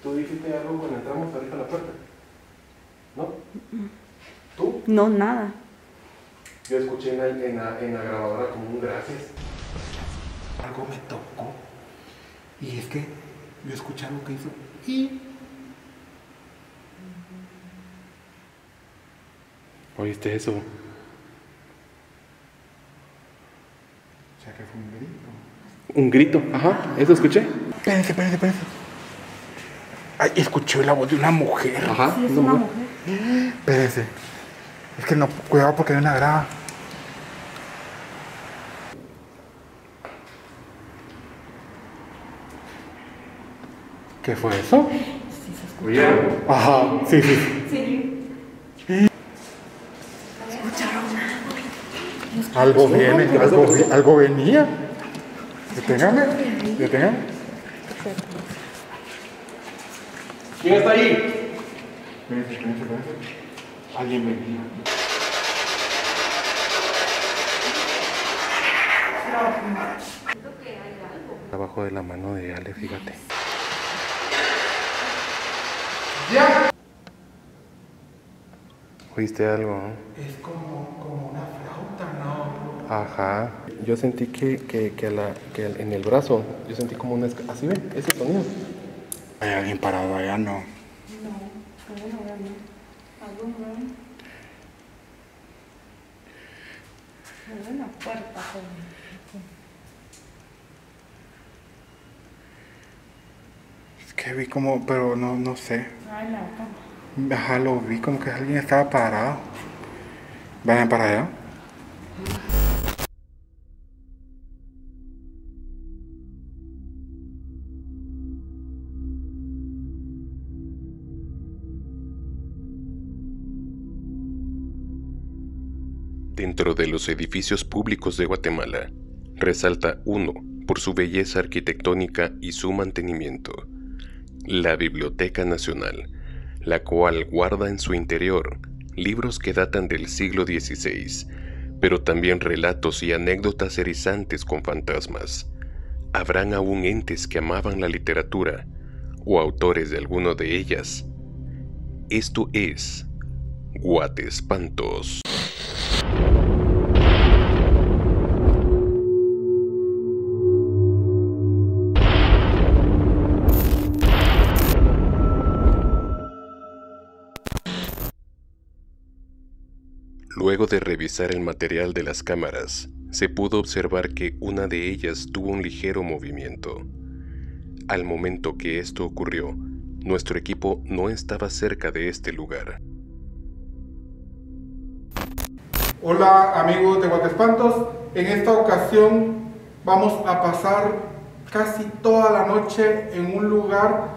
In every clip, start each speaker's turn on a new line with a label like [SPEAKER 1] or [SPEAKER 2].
[SPEAKER 1] ¿Tú dijiste algo cuando entramos ahorita a la puerta? ¿No? ¿Tú?
[SPEAKER 2] No, nada.
[SPEAKER 1] Yo escuché en la grabadora como un gracias. Algo me tocó. Y es que yo escuché algo que hizo. Y... ¿Oíste eso? O sea que fue un grito. Un grito, ajá, eso escuché. Espérense. Ay, escuché la voz de una mujer.
[SPEAKER 2] Ajá. Sí, es una mujer.
[SPEAKER 1] Espérense. Es que no, cuidado porque hay una grava. ¿Qué fue eso?
[SPEAKER 2] Sí, se escuchó.
[SPEAKER 1] ¿Oyeron? Ajá, sí.
[SPEAKER 2] Sí. ¿Escucharon
[SPEAKER 1] Algo viene, algo venía. Deténgame. ¿Quién está ahí? Espérense. Alguien venía. Abajo de la mano de Ale, fíjate. ¡Ya! ¿Oíste algo?
[SPEAKER 3] Es como una flauta, ¿no?
[SPEAKER 1] Ajá. Yo sentí que en el brazo, yo sentí como una... Así ven, ese sonido.
[SPEAKER 3] ¿Hay alguien parado allá? No.
[SPEAKER 2] No, algo no. Algo no. Hay una puerta.
[SPEAKER 3] Es que vi como, pero no sé.
[SPEAKER 2] Ay, la cama.
[SPEAKER 3] Ajá, lo vi como que alguien estaba parado. Vayan para allá.
[SPEAKER 4] Dentro de los edificios públicos de Guatemala, resalta uno por su belleza arquitectónica y su mantenimiento: la Biblioteca Nacional, la cual guarda en su interior libros que datan del siglo XVI, pero también relatos y anécdotas erizantes con fantasmas. ¿Habrán aún entes que amaban la literatura o autores de alguno de ellas? Esto es Guatespantos. Luego de revisar el material de las cámaras, se pudo observar que una de ellas tuvo un ligero movimiento. Al momento que esto ocurrió, nuestro equipo no estaba cerca de este lugar.
[SPEAKER 3] Hola amigos de Guatespantos, en esta ocasión vamos a pasar casi toda la noche en un lugar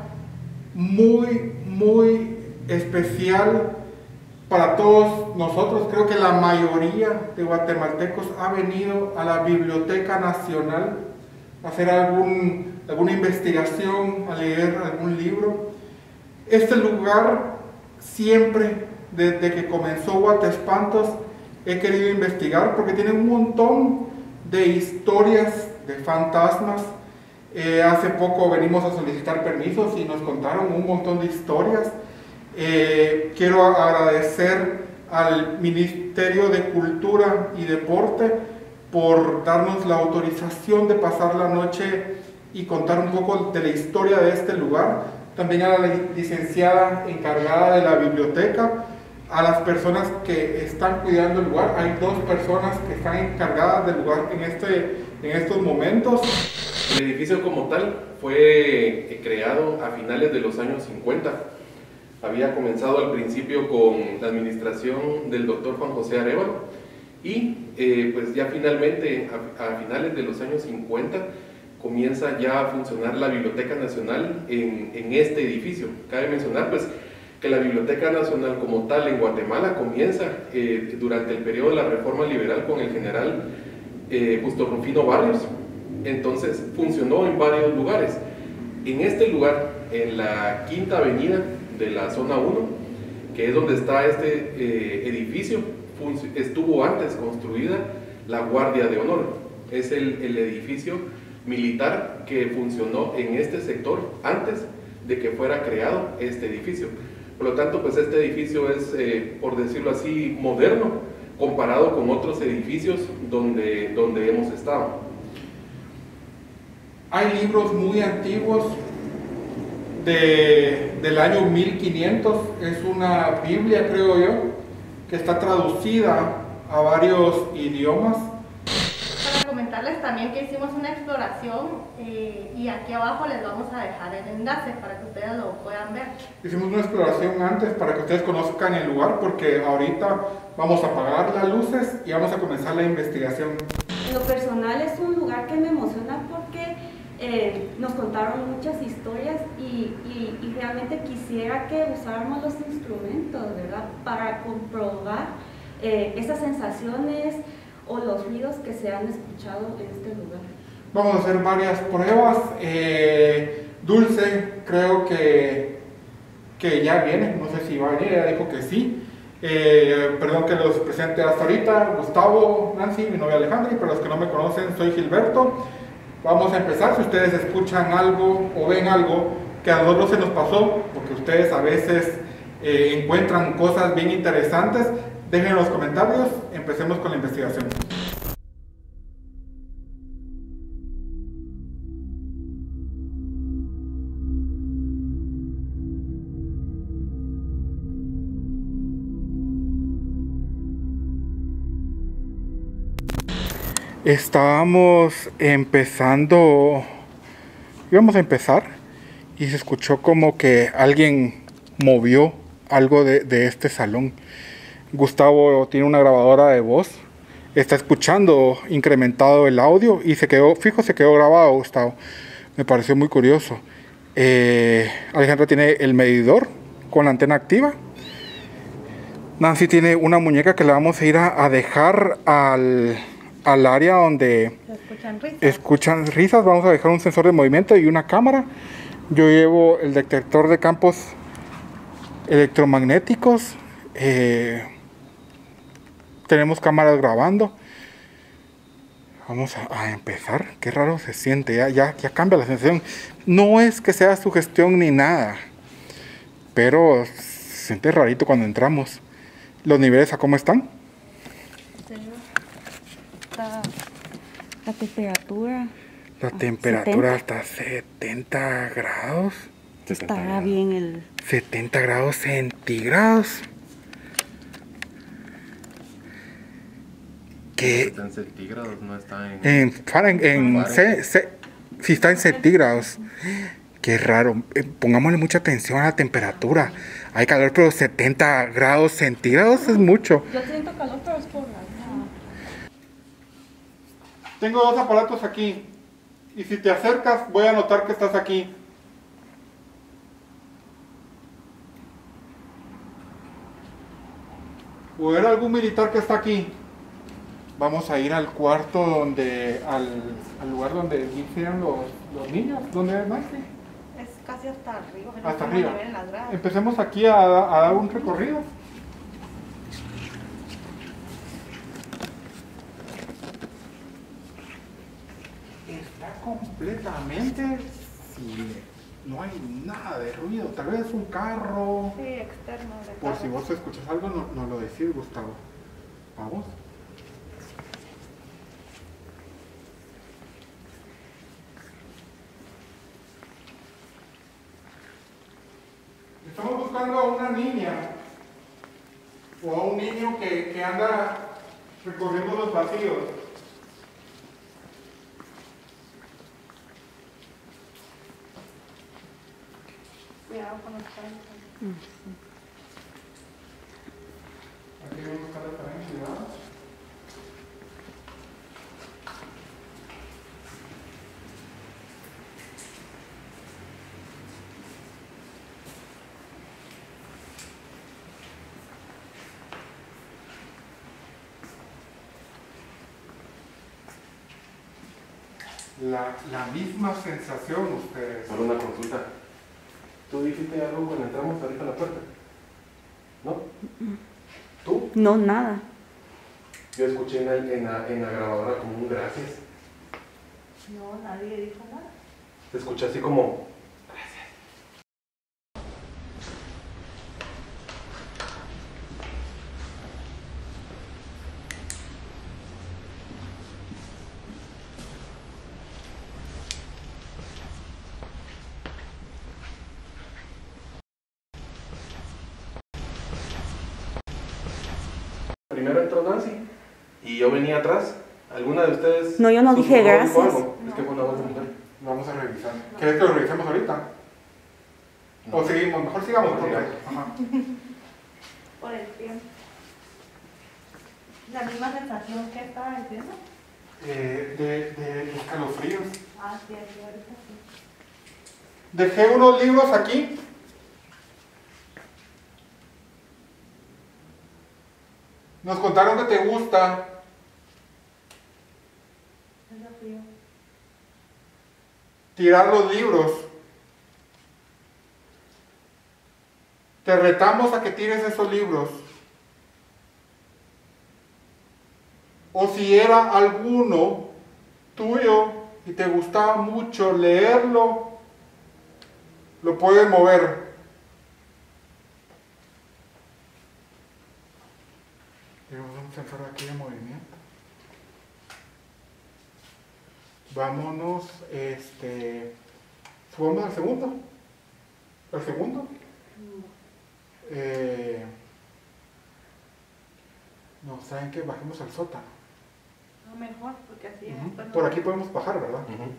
[SPEAKER 3] muy especial para todos nosotros. Creo que la mayoría de guatemaltecos ha venido a la Biblioteca Nacional a hacer alguna investigación, a leer algún libro. Este lugar siempre, desde que comenzó Guatespantos, he querido investigar porque tiene un montón de historias de fantasmas. Hace poco venimos a solicitar permisos y nos contaron un montón de historias. Quiero agradecer al Ministerio de Cultura y Deporte por darnos la autorización de pasar la noche y contar un poco de la historia de este lugar. También a la licenciada encargada de la biblioteca, a las personas que están cuidando el lugar. Hay 2 personas que están encargadas del lugar en estos momentos.
[SPEAKER 1] El edificio como tal fue creado a finales de los años 50. Había comenzado al principio con la administración del doctor Juan José Arévalo y pues ya finalmente a finales de los años 50 comienza ya a funcionar la Biblioteca Nacional en este edificio. Cabe mencionar pues que la Biblioteca Nacional como tal en Guatemala comienza durante el periodo de la Reforma Liberal con el general Justo Rufino Barrios. Entonces funcionó en varios lugares. En este lugar, en la Quinta Avenida de la zona 1, que es donde está este edificio, estuvo antes construida la Guardia de Honor. Es el edificio militar que funcionó en este sector antes de que fuera creado este edificio. Por lo tanto, pues este edificio es, por decirlo así, moderno, comparado con otros edificios donde hemos estado.
[SPEAKER 3] Hay libros muy antiguos del año 1500, es una Biblia, creo yo, que está traducida a varios idiomas.
[SPEAKER 2] Para comentarles también que hicimos una exploración y aquí abajo les vamos a dejar el enlace para que ustedes lo puedan ver.
[SPEAKER 3] Hicimos una exploración antes para que ustedes conozcan el lugar, porque ahorita vamos a apagar las luces y vamos a comenzar la investigación.
[SPEAKER 5] En lo personal es un lugar que me emociona porque nos contaron muchas historias y realmente quisiera que usáramos los instrumentos, ¿verdad? Para comprobar esas sensaciones o los ruidos que se han escuchado en este lugar.
[SPEAKER 3] Vamos a hacer varias pruebas. Dulce creo que ya viene, no sé si va a venir, ella dijo que sí. Perdón que los presente hasta ahorita: Gustavo, Nancy, mi novia Alejandra, y para los que no me conocen, soy Gilberto. Vamos a empezar. Si ustedes escuchan algo o ven algo que a nosotros se nos pasó, porque ustedes a veces encuentran cosas bien interesantes, dejen en los comentarios. Empecemos con la investigación. Estábamos empezando, íbamos a empezar y se escuchó como que alguien movió algo de este salón. Gustavo tiene una grabadora de voz, está escuchando incrementado el audio y se quedó, fijo, se quedó grabado, Gustavo. Me pareció muy curioso. Alejandra tiene el medidor con la antena activa. Nancy tiene una muñeca que le vamos a ir a dejar al área donde escuchan risas. Vamos a dejar un sensor de movimiento y una cámara. Yo llevo el detector de campos electromagnéticos. Tenemos cámaras grabando. Vamos a empezar. Qué raro se siente. Ya cambia la sensación. No es que sea sugestión ni nada, pero se siente rarito cuando entramos. ¿Los niveles a cómo están?
[SPEAKER 5] La temperatura.
[SPEAKER 3] La temperatura hasta 70 grados.
[SPEAKER 5] Estará bien el...
[SPEAKER 3] 70 grados centígrados. ¿Qué?
[SPEAKER 1] Está en centígrados, no está
[SPEAKER 3] si está en centígrados. Qué raro. Pongámosle mucha atención a la temperatura. Hay calor, pero 70 grados centígrados es mucho.
[SPEAKER 2] Yo siento calor, pero es por la...
[SPEAKER 3] Tengo dos aparatos aquí. Y si te acercas, voy a notar que estás aquí. ¿O era algún militar que está aquí? Vamos a ir al cuarto donde, al lugar donde inician los niños. ¿Dónde es, Nancy?
[SPEAKER 2] Es casi hasta arriba.
[SPEAKER 3] Hasta arriba. Empecemos aquí a dar un recorrido. Está completamente silencio. No hay nada de ruido. Tal vez un carro.
[SPEAKER 2] Sí, externo.
[SPEAKER 3] Por si vos escuchas algo, no lo decís, Gustavo. Vamos. Estamos buscando a una niña o a un niño que anda recorriendo los vacíos.
[SPEAKER 2] Cuidado con los palos.
[SPEAKER 3] Aquí hay un carro también, cuidado. La misma sensación ustedes.
[SPEAKER 1] Solo una consulta. ¿Tú dijiste algo cuando entramos ahorita a la puerta? ¿No? ¿Tú?
[SPEAKER 5] No, nada.
[SPEAKER 1] Yo escuché en la grabadora como un gracias.
[SPEAKER 2] No, nadie dijo nada.
[SPEAKER 1] Se escucha así como primero entró Nancy y yo venía atrás. ¿Alguna de ustedes?
[SPEAKER 5] No, yo no dije
[SPEAKER 1] susurró, dijo
[SPEAKER 5] gracias.
[SPEAKER 1] algo? Es que fue una voz de mujer.
[SPEAKER 3] Vamos a revisar. ¿Quieres que lo revisemos ahorita?
[SPEAKER 1] No.
[SPEAKER 3] ¿O seguimos? Mejor sigamos.
[SPEAKER 1] Mejor
[SPEAKER 3] porque-
[SPEAKER 1] sigamos.
[SPEAKER 3] Ajá.
[SPEAKER 2] Por el tiempo. La misma sensación que estaba diciendo.
[SPEAKER 3] De escalofríos.
[SPEAKER 2] Ah, sí, aquí ahorita sí.
[SPEAKER 3] Dejé unos libros aquí. Nos contaron que te gusta.
[SPEAKER 2] Es frío.
[SPEAKER 3] Tirar los libros. Te retamos a que tires esos libros. O si era alguno tuyo y te gustaba mucho leerlo, lo puedes mover. Tenemos un sensor aquí de movimiento. Vámonos, subamos al segundo. ¿Al segundo? No, ¿saben qué? Bajemos al sótano.
[SPEAKER 2] No, mejor, porque así
[SPEAKER 3] Ujú.
[SPEAKER 2] después no-
[SPEAKER 3] Por aquí podemos bajar, ¿verdad?
[SPEAKER 1] Ujú.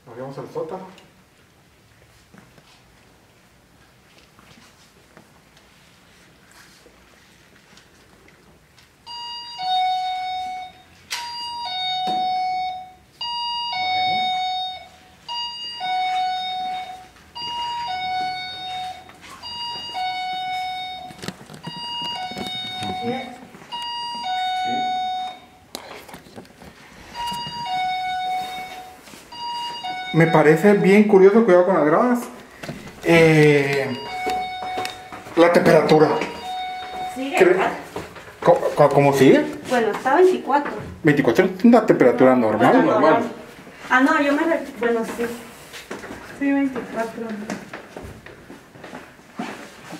[SPEAKER 3] Bajemos al sótano. Me parece bien curioso, cuidado con las gradas. La temperatura.
[SPEAKER 5] Sigue.
[SPEAKER 3] ¿Cómo sigue?
[SPEAKER 5] Bueno, está 24.
[SPEAKER 3] 24 es una temperatura normal.
[SPEAKER 5] Bueno,
[SPEAKER 1] normal.
[SPEAKER 5] Ah, no, yo me bueno, sí. Sí, 24.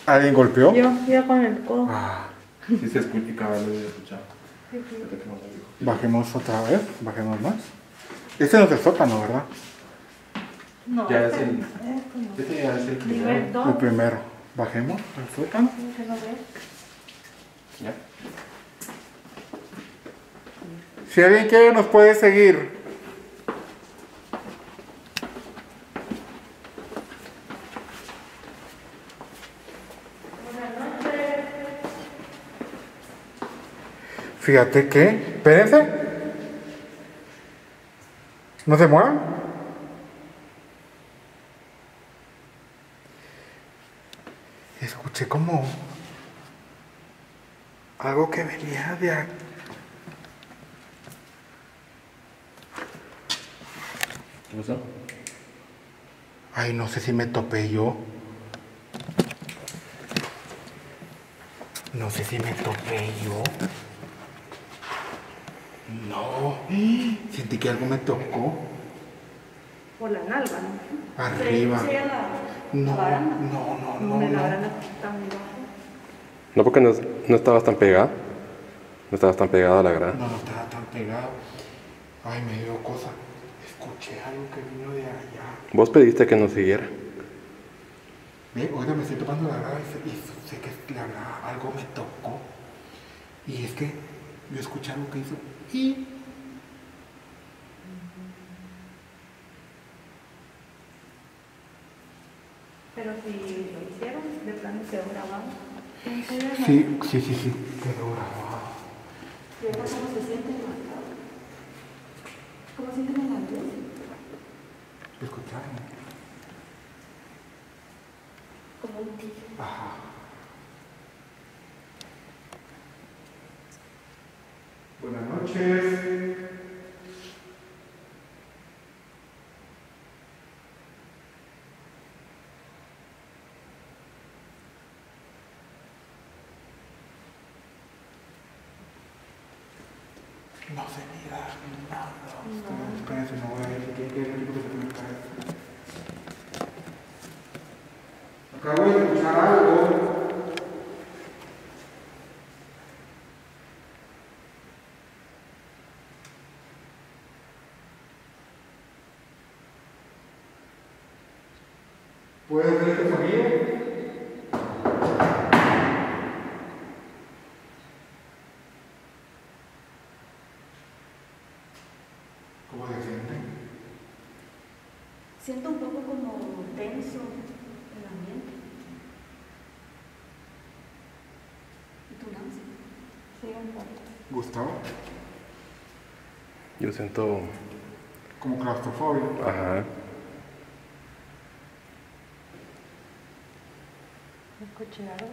[SPEAKER 3] ¿Alguien golpeó?
[SPEAKER 5] Yo con el codo.
[SPEAKER 3] Ah,
[SPEAKER 1] Sí se escucha y cabal lo he escuchado.
[SPEAKER 3] bajemos otra vez, bajemos más. Este no es el sótano, ¿verdad?
[SPEAKER 5] No,
[SPEAKER 1] Ya es
[SPEAKER 5] este-
[SPEAKER 1] el-
[SPEAKER 5] este no.
[SPEAKER 1] Este ya es el
[SPEAKER 5] Nivel
[SPEAKER 1] primero.
[SPEAKER 5] 2.
[SPEAKER 3] El primero. Bajemos al sótano.
[SPEAKER 5] ¿Que lo ves?
[SPEAKER 1] Ya.
[SPEAKER 3] Si alguien quiere, nos puede seguir. Fíjate que, espérense. No se muevan. Escuché como algo que venía de aquí.
[SPEAKER 1] ¿Qué pasó?
[SPEAKER 3] Ay, no sé si me topé yo. No sé si me topé yo. No. Sentí que algo me tocó.
[SPEAKER 5] Por la nalga, ¿no?
[SPEAKER 3] Arriba.
[SPEAKER 5] Sí, la
[SPEAKER 3] No,
[SPEAKER 5] baranda.
[SPEAKER 3] no,
[SPEAKER 5] No, la
[SPEAKER 3] no.
[SPEAKER 5] baranda está muy baja.
[SPEAKER 4] No, porque no estabas tan pegada. No estabas tan pegada a la grada.
[SPEAKER 3] No, no estaba tan pegado. Ay, me dio cosa. Escuché algo que vino de allá.
[SPEAKER 4] Vos pediste que nos siguiera.
[SPEAKER 3] Ve, oiga, me estoy topando la grada y sé que la grada algo me tocó. Y es que yo escuché algo que hizo. Y
[SPEAKER 5] Pero si lo hicieron, de plano quedó grabado.
[SPEAKER 3] sí, quedó grabado.
[SPEAKER 5] ¿Y ahora cómo se sienten? ¿Cómo sienten en la luz?
[SPEAKER 3] ¿Escucharon?
[SPEAKER 5] Como un tigre.
[SPEAKER 3] Ajá. Buenas noches. No se mira nada. Espérense, no voy a ver qué se me cae. Acabo de escuchar algo. ¿Puedes ver este sonido?
[SPEAKER 5] como tenso el ambiente. ¿Y tú, Nancy?
[SPEAKER 2] Sí, un poco.
[SPEAKER 3] Gustavo,
[SPEAKER 1] Yo siento...
[SPEAKER 3] como claustrofobia.
[SPEAKER 1] Ajá.
[SPEAKER 2] Escuché algo,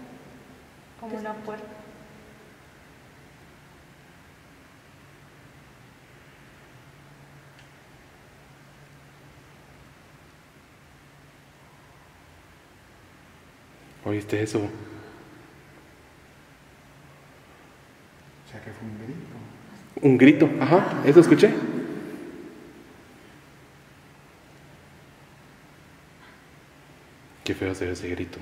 [SPEAKER 2] como una puerta.
[SPEAKER 1] ¿Oíste eso?
[SPEAKER 3] O sea que fue un grito.
[SPEAKER 1] Un grito, ajá, eso escuché. Qué feo se ve ese grito.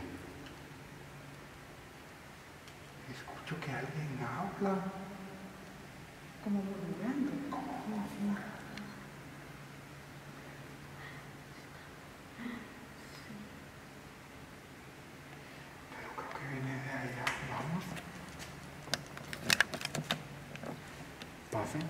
[SPEAKER 3] Escucho que alguien habla.
[SPEAKER 5] Como murmurando.
[SPEAKER 3] Pero creo que viene de allá. Vamos. Pasen.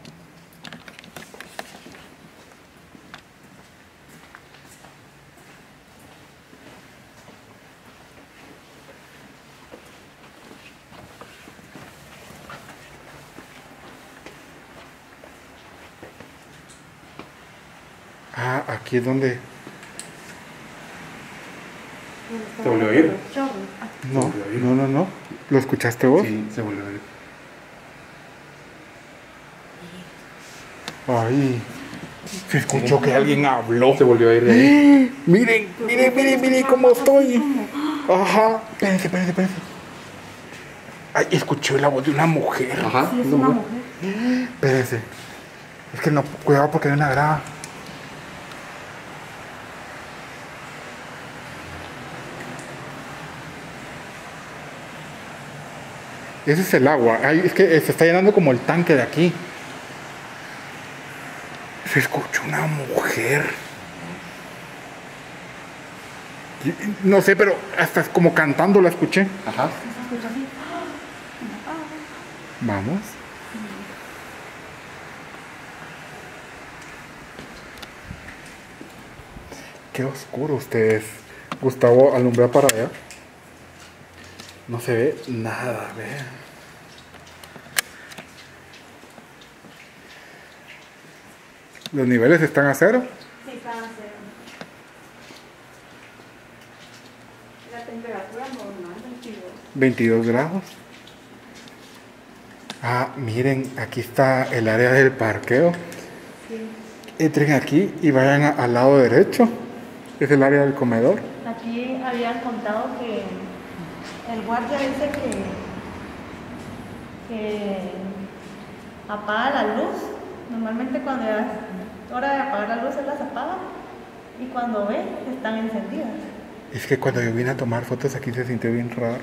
[SPEAKER 3] Ah, aquí es donde...
[SPEAKER 1] ¿Te volvió a oír?
[SPEAKER 3] No, no. ¿Lo escuchaste vos?
[SPEAKER 1] Sí, se volvió a oír.
[SPEAKER 3] Ay, se escuchó que alguien habló.
[SPEAKER 1] Se volvió a ir de ahí.
[SPEAKER 3] Miren cómo estoy. Ajá. Espérense. Ay, escuché la voz de una mujer.
[SPEAKER 1] Ajá.
[SPEAKER 5] Sí, es una mujer.
[SPEAKER 3] Espérense. Es que no, cuidado porque hay una grava. Ese es el agua. Ay, es que se está llenando como el tanque de aquí. Se escucha una mujer. No sé, pero hasta como cantando la escuché.
[SPEAKER 1] Ajá.
[SPEAKER 5] Se escucha así.
[SPEAKER 3] Vamos. Qué oscuro ustedes. Gustavo, alumbra para allá. No se ve nada, vean. Los niveles están a cero.
[SPEAKER 5] Sí, está a cero. La temperatura normal, 22.
[SPEAKER 3] 22 grados. Ah, miren, aquí está el área del parqueo.
[SPEAKER 5] Sí.
[SPEAKER 3] Entren aquí y vayan al lado derecho. Es el área del comedor.
[SPEAKER 2] Aquí habían contado que el guardia dice que apaga la luz. Normalmente cuando ya es hora de apagar la luz, él las apaga. Y cuando ve, están encendidas.
[SPEAKER 3] Es que cuando yo vine a tomar fotos aquí se sintió bien raro.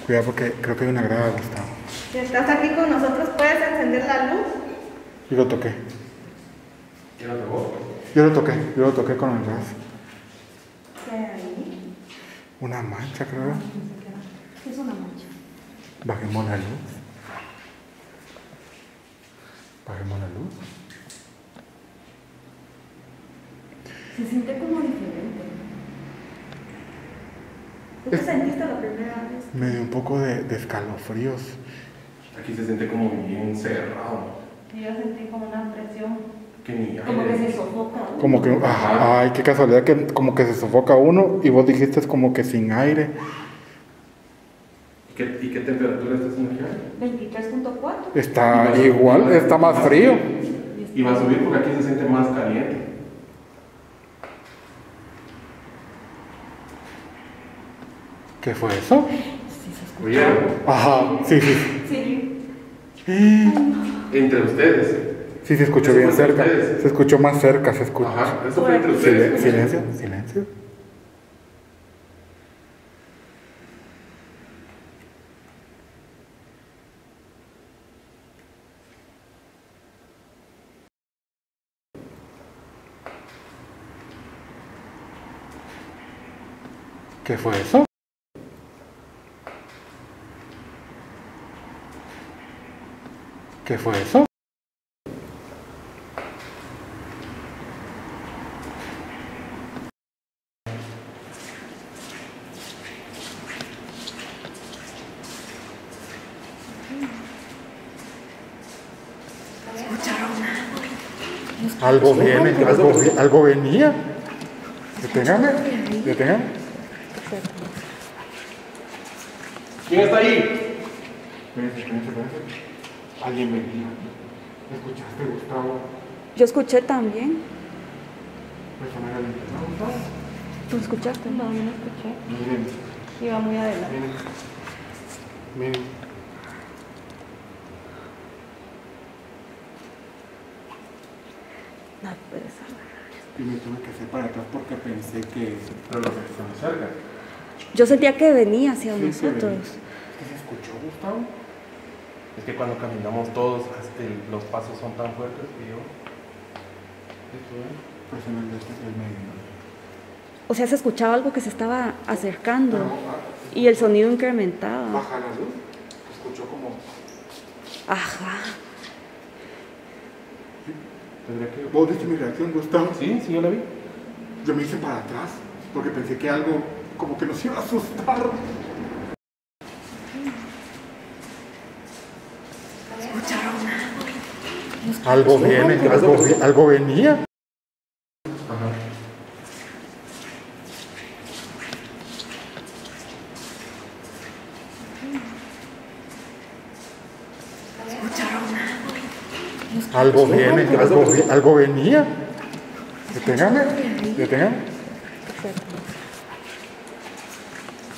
[SPEAKER 3] Cuidado porque creo que hay una grada, Gustavo.
[SPEAKER 2] Si estás aquí con nosotros, puedes encender la luz.
[SPEAKER 3] Yo lo toqué.
[SPEAKER 1] ¿Quién lo pegó?
[SPEAKER 3] Yo lo toqué con el gas.
[SPEAKER 5] ¿Qué hay ahí?
[SPEAKER 3] Una mancha, creo.
[SPEAKER 5] Es una mancha.
[SPEAKER 3] Bajemos la luz. Bajemos la luz.
[SPEAKER 5] Se siente como diferente. ¿Tú te sentiste la primera vez?
[SPEAKER 3] Me dio un poco de escalofríos.
[SPEAKER 1] Aquí se siente como bien cerrado.
[SPEAKER 2] Y yo sentí como una presión.
[SPEAKER 1] Que ni
[SPEAKER 5] Como que
[SPEAKER 1] aire.
[SPEAKER 5] se sofoca.
[SPEAKER 3] Como que, ay, qué casualidad que como que se sofoca uno y vos dijiste es como que sin aire.
[SPEAKER 1] ¿Y qué temperatura estás imaginando?
[SPEAKER 5] 23.4.
[SPEAKER 3] Está igual, está más frío.
[SPEAKER 1] Y va a subir porque aquí se siente más caliente.
[SPEAKER 3] ¿Qué fue eso?
[SPEAKER 5] Sí, se escucha.
[SPEAKER 1] ¿Oyeron?
[SPEAKER 3] Ajá, sí.
[SPEAKER 5] Sí.
[SPEAKER 1] Entre ustedes.
[SPEAKER 3] Sí, se escuchó
[SPEAKER 1] Eso
[SPEAKER 3] bien
[SPEAKER 1] fue entre
[SPEAKER 3] cerca.
[SPEAKER 1] ustedes.
[SPEAKER 3] Se escuchó más cerca, se escuchó.
[SPEAKER 1] Ajá, eso fue entre ustedes.
[SPEAKER 3] Silencio. ¿Qué fue eso? ¿Qué fue eso? Algo viene, algo venía. Deténgame.
[SPEAKER 1] ¿Quién está ahí?
[SPEAKER 3] Espérense. Alguien venía. ¿Escuchaste, Gustavo?
[SPEAKER 5] Yo escuché también.
[SPEAKER 3] Pues no era el interno, Gustavo.
[SPEAKER 5] ¿Tú escuchaste?
[SPEAKER 2] No, yo no escuché.
[SPEAKER 3] Miren.
[SPEAKER 2] Iba muy adelante.
[SPEAKER 3] Miren.
[SPEAKER 5] No puede ser.
[SPEAKER 3] Y me tuve que hacer para atrás porque pensé que... Pero lo que está muy cerca.
[SPEAKER 5] Yo sentía que venía hacia
[SPEAKER 3] Sí, sí,
[SPEAKER 5] nosotros.
[SPEAKER 3] ¿qué se escuchó, Gustavo?
[SPEAKER 1] Es que cuando caminamos todos, los pasos son tan fuertes que yo...
[SPEAKER 3] Pues en el medio.
[SPEAKER 5] O sea, se escuchaba algo que se estaba acercando
[SPEAKER 3] Pero,
[SPEAKER 5] y el sonido incrementaba.
[SPEAKER 3] baja la luz. Se escuchó como...
[SPEAKER 5] Ajá.
[SPEAKER 1] Tendría que...
[SPEAKER 3] ¿Vos viste mi reacción, Gustavo?
[SPEAKER 1] Sí, yo la vi.
[SPEAKER 3] Yo me hice para atrás porque pensé que algo como que nos iba a asustar. Algo viene, algo venía.
[SPEAKER 1] Ajá.
[SPEAKER 3] Algo viene, algo venía. Deténgame.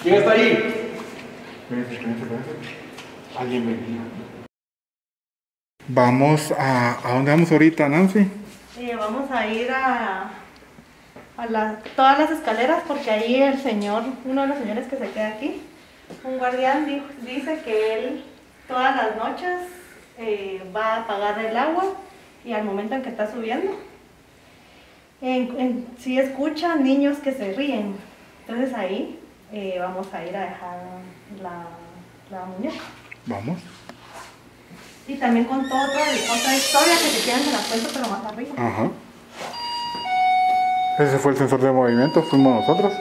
[SPEAKER 1] ¿Quién está ahí?
[SPEAKER 3] Espérense. Alguien venía. Vamos a dónde vamos ahorita, Nancy?
[SPEAKER 2] Vamos a ir a todas las escaleras porque ahí el señor, uno de los señores que se queda aquí, un guardián dice que él todas las noches va a apagar el agua y al momento en que está subiendo, sí escucha niños que se ríen. Entonces ahí vamos a ir a dejar la muñeca.
[SPEAKER 3] Vamos.
[SPEAKER 2] Y también contó otra historia que se quedan de la cuento, pero más arriba.
[SPEAKER 3] Ajá. Ese fue el sensor de movimiento, fuimos nosotros.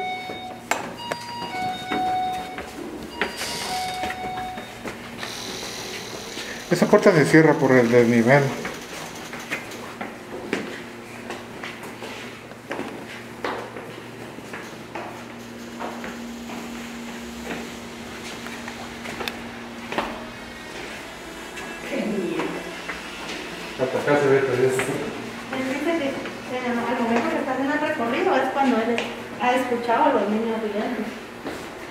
[SPEAKER 3] Esa puerta se cierra por el desnivel.
[SPEAKER 1] Hasta acá se ve todavía.
[SPEAKER 2] Él dice que al momento que está haciendo el recorrido es cuando él ha escuchado a los niños riendo.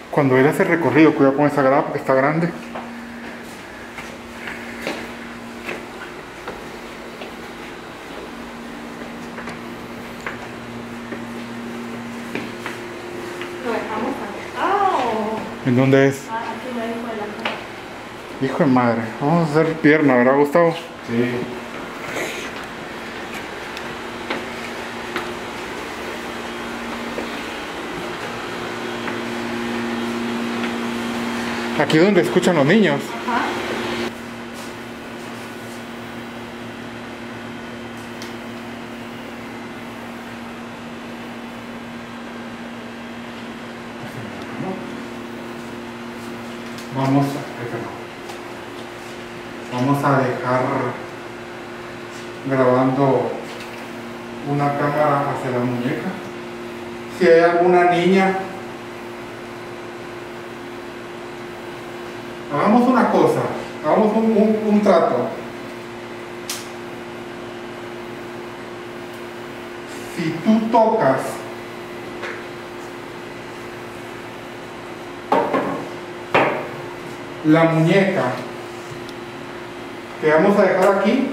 [SPEAKER 3] Cuando él hace el recorrido, cuidado con esa grada porque está grande.
[SPEAKER 2] ¿Lo dejamos acá o...?
[SPEAKER 3] ¿En dónde es?
[SPEAKER 2] Aquí me dijo adelante.
[SPEAKER 3] Hijo de madre. Vamos a hacer pierna, ¿verdad, Gustavo?
[SPEAKER 1] Sí.
[SPEAKER 3] Aquí es donde escuchan los niños.
[SPEAKER 2] Ajá.
[SPEAKER 3] Vamos a dejar grabando una cámara hacia la muñeca. Si hay alguna niña, hagamos una cosa, hagamos un trato. Si tú tocas la muñeca que vamos a dejar aquí,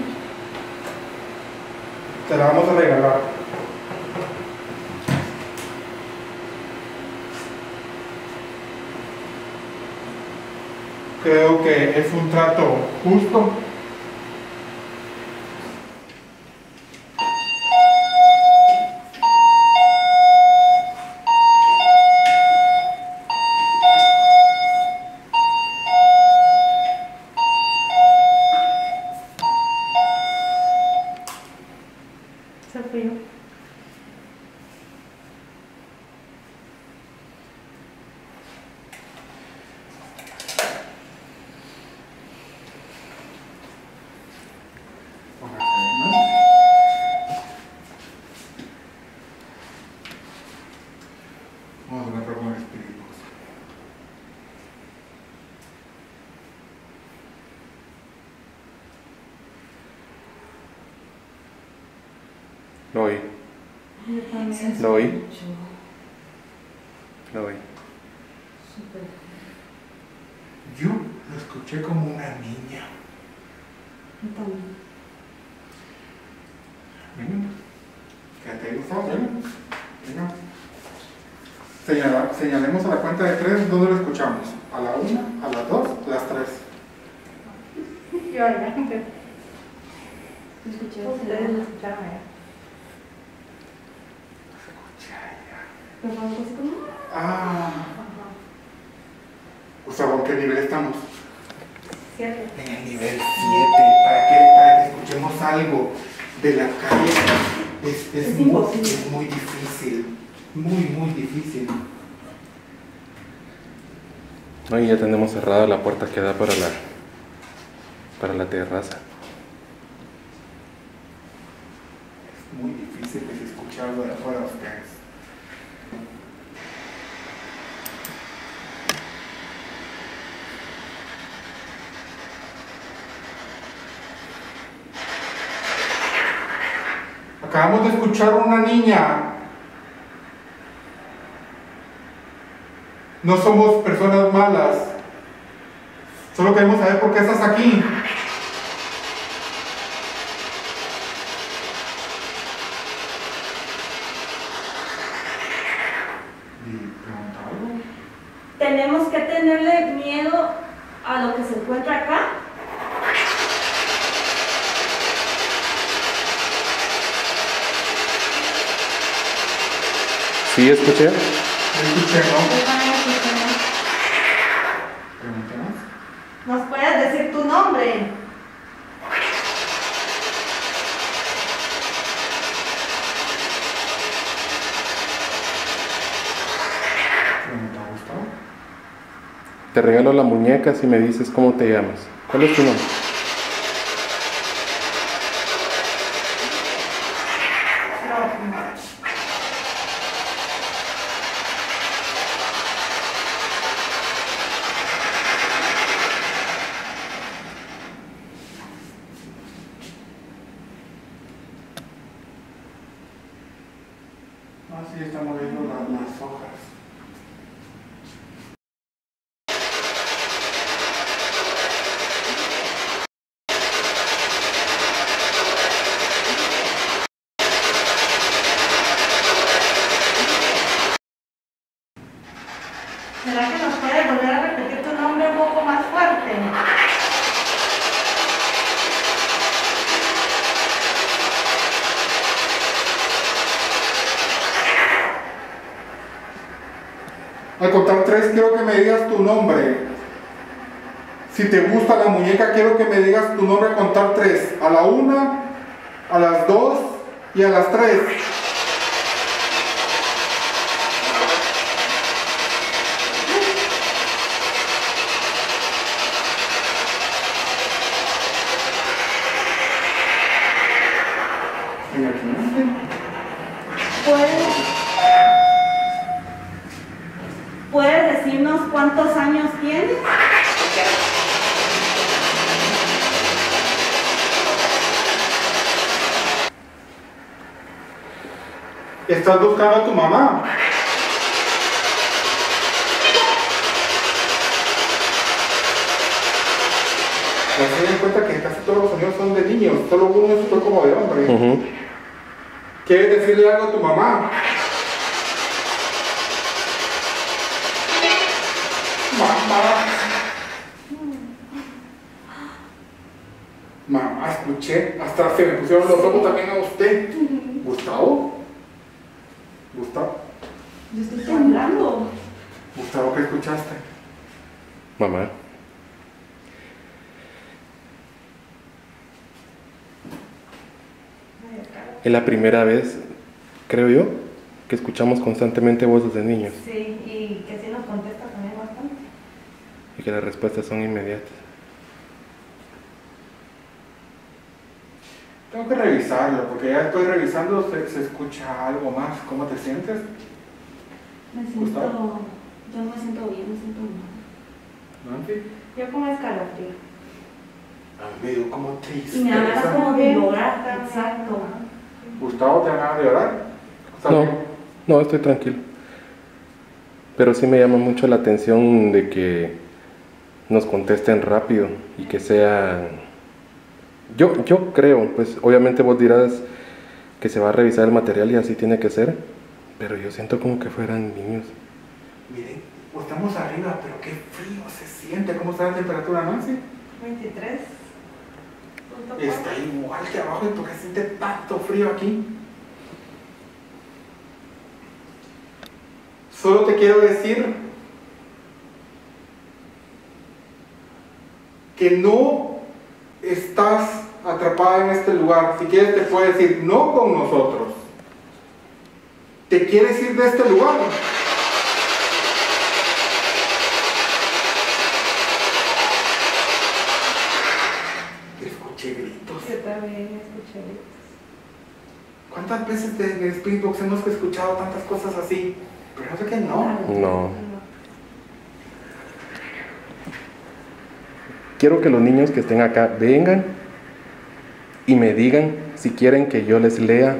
[SPEAKER 3] te la vamos a regalar. Creo que es un trato justo.
[SPEAKER 2] Se fui yo.
[SPEAKER 3] Vamos a orar por el Espíritu.
[SPEAKER 1] Lo oí.
[SPEAKER 5] Yo también.
[SPEAKER 1] Lo oí. Lo oí.
[SPEAKER 5] Súper.
[SPEAKER 3] Yo lo escuché como una niña.
[SPEAKER 5] Yo también.
[SPEAKER 3] Venga. Quédate ahí, Gustavo. Venga. Venga. Señalemos a la cuenta de 3 dónde lo escuchamos. A la 1, a las 2, a las 3.
[SPEAKER 2] Yo allá.
[SPEAKER 5] Escuché
[SPEAKER 2] Ustedes lo escucharon allá.
[SPEAKER 5] pero fue algo así como...
[SPEAKER 3] Ah. Gustavo, ¿en qué nivel estamos?
[SPEAKER 2] 7.
[SPEAKER 3] En el nivel 7. Para que escuchemos algo de la calle. Es muy difícil. Muy difícil.
[SPEAKER 1] No, y ya tenemos cerrada la puerta que da para la terraza.
[SPEAKER 3] Es muy difícil que se escuche algo de afuera de ustedes. Acabamos de escuchar una niña. No somos personas malas. Solo queremos saber por qué estás aquí.
[SPEAKER 5] Tenemos que tenerle miedo a lo que se encuentra acá.
[SPEAKER 1] ¿Sí escuché?
[SPEAKER 3] Escuché, ¿no?
[SPEAKER 2] Yo también escuché.
[SPEAKER 3] Preguntemos.
[SPEAKER 2] ¿Nos puedes decir tu nombre?
[SPEAKER 3] Pregunta, Gustavo.
[SPEAKER 1] Te regalo la muñeca si me dices cómo te llamas. ¿Cuál es tu nombre?
[SPEAKER 3] Ah, sí, estamos viendo las hojas.
[SPEAKER 2] ¿Será que nos puedes volver a repetir tu nombre un poco más fuerte?
[SPEAKER 3] Al contar 3 quiero que me digas tu nombre. Si te gusta la muñeca quiero que me digas tu nombre al contar 3. A la 1, a las 2 y a las 3.
[SPEAKER 5] ¿Puedes decirnos cuántos años tienes?
[SPEAKER 3] ¿Estás buscando a tu mamá? Se dan cuenta que casi todos los sonidos son de niños, solo uno fue como de hombre. ¿Quieres decirle algo a tu mamá? Mamá. Mamá, escuché, hasta se me pusieron los ojos también a usted. ¿Gustavo? ¿Gustavo?
[SPEAKER 5] Yo estoy temblando.
[SPEAKER 3] ¿Gustavo, qué escuchaste?
[SPEAKER 1] Mamá. Es la primera vez, creo yo, que escuchamos constantemente voces de niños
[SPEAKER 2] Sí, y que sí nos contesta también bastante.
[SPEAKER 1] y que las respuestas son inmediatas.
[SPEAKER 3] Tengo que revisarlo, porque ya estoy revisando, se escucha algo más. ¿Cómo te sientes?
[SPEAKER 5] Me siento,
[SPEAKER 3] Gustavo.
[SPEAKER 5] yo no me siento bien, me siento mal.
[SPEAKER 3] Nancy.
[SPEAKER 2] Yo como escalofrío.
[SPEAKER 3] A mí me dio como
[SPEAKER 5] Y me da ganas
[SPEAKER 3] tristeza.
[SPEAKER 5] como de llorar, exacto.
[SPEAKER 3] Gustavo, ¿te dan ganas de llorar?
[SPEAKER 1] No, no, estoy tranquilo. Pero sí me llama mucho la atención de que nos contesten rápido y que sean... Yo creo, pues obviamente vos dirás que se va a revisar el material y así tiene que ser, pero yo siento como que fueran niños.
[SPEAKER 3] Miren, estamos arriba, pero qué frío se siente. ¿Cómo está la temperatura, Nancy?
[SPEAKER 2] 23.
[SPEAKER 3] Está igual que abajo. ¿Y por qué se siente tanto frío aquí? Solo te quiero decir que no estás atrapada en este lugar. Si quieres te puedes ir, no con nosotros. ¿Te quieres ir de este lugar? Escuché gritos.
[SPEAKER 2] Yo también escuché gritos.
[SPEAKER 3] ¿Cuántas veces en el Spirit Box hemos escuchado tantas cosas así? Pero yo sé que no.
[SPEAKER 1] No. Quiero que los niños que estén acá vengan y me digan si quieren que yo les lea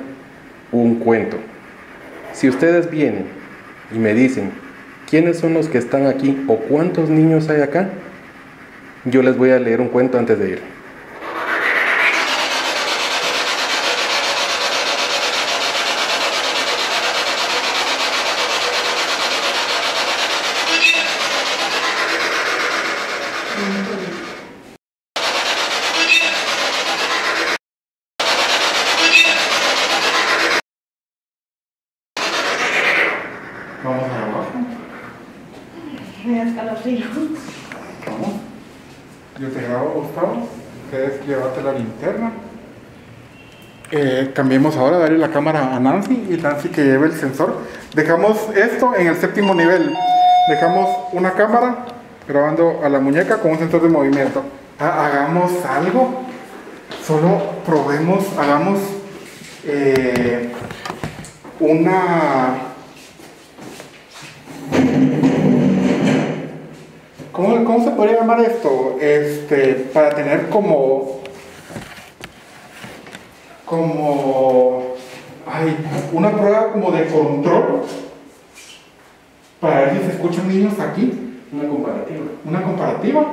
[SPEAKER 1] un cuento. Si ustedes vienen y me dicen quiénes son los que están aquí o cuántos niños hay acá, yo les voy a leer un cuento antes de ir.
[SPEAKER 3] Vamos a abajo.
[SPEAKER 2] Me da escalofrío.
[SPEAKER 3] Vamos. Yo te grabo, Gustavo. Ustedes llévate la linterna. Cambiemos ahora, darle la cámara a Nancy y Nancy que lleve el sensor. Dejamos esto en el 7º nivel. Dejamos una cámara grabando a la muñeca con un sensor de movimiento. Hagamos algo. Solo probemos, hagamos una... ¿Cómo se podría llamar esto? Para tener una prueba como de control para ver si se escuchan niños aquí.
[SPEAKER 1] Una comparativa.
[SPEAKER 3] Una comparativa.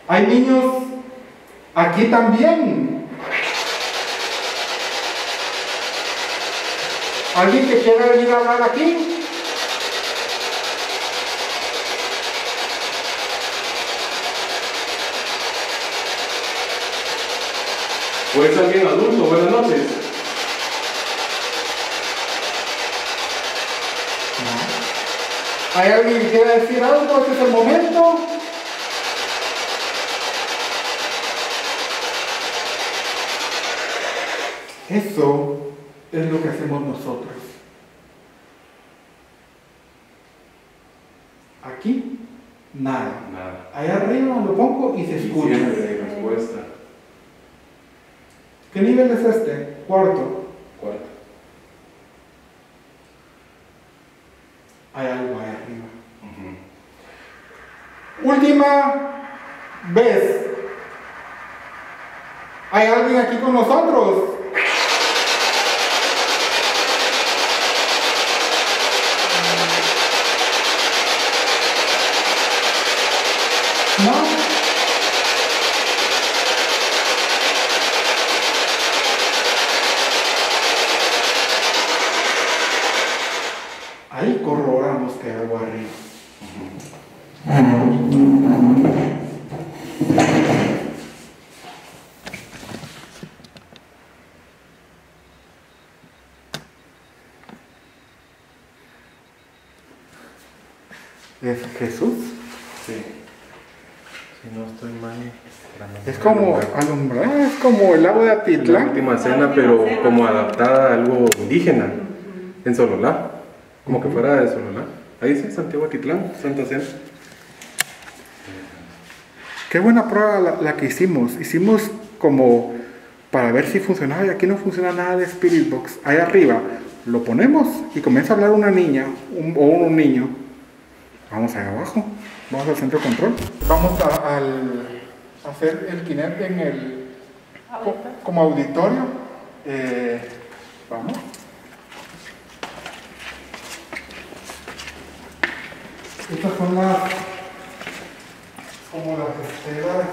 [SPEAKER 3] Hay niños aquí también. ¿Alguien que quiera venir a hablar aquí?
[SPEAKER 1] ¿O es alguien adulto? Buenas noches.
[SPEAKER 3] ¿Hay alguien que quiera decir algo? Este es el momento. Eso es lo que hacemos nosotros. Aquí, nada.
[SPEAKER 1] Nada.
[SPEAKER 3] Allá arriba lo pongo y se escucha.
[SPEAKER 1] Siempre hay respuesta.
[SPEAKER 3] ¿Qué nivel es este? Cuarto.
[SPEAKER 1] Cuarto.
[SPEAKER 3] Hay algo ahí arriba. Última vez. ¿Hay alguien aquí con nosotros? ¿No? Ahí corroboramos que hay algo arriba. ¿Es Jesús?
[SPEAKER 1] Sí. Si no estoy mal.
[SPEAKER 3] Es como alumbrar, es como el lago de
[SPEAKER 1] La
[SPEAKER 3] Atitlán.
[SPEAKER 1] última cena, pero como adaptada a algo indígena. En Sololá. Como que fuera de Sololá. Ahí dice Santiago Atitlán, Santa Cena.
[SPEAKER 3] Qué buena prueba la que hicimos. Hicimos como para ver si funcionaba, y aquí no funciona nada de Spirit Box. Ahí arriba lo ponemos y comienza a hablar una niña o un niño. Vamos allá abajo, vamos al centro de control. Vamos a hacer el Kinect en el como auditorio. Vamos. Estas son como las estelas.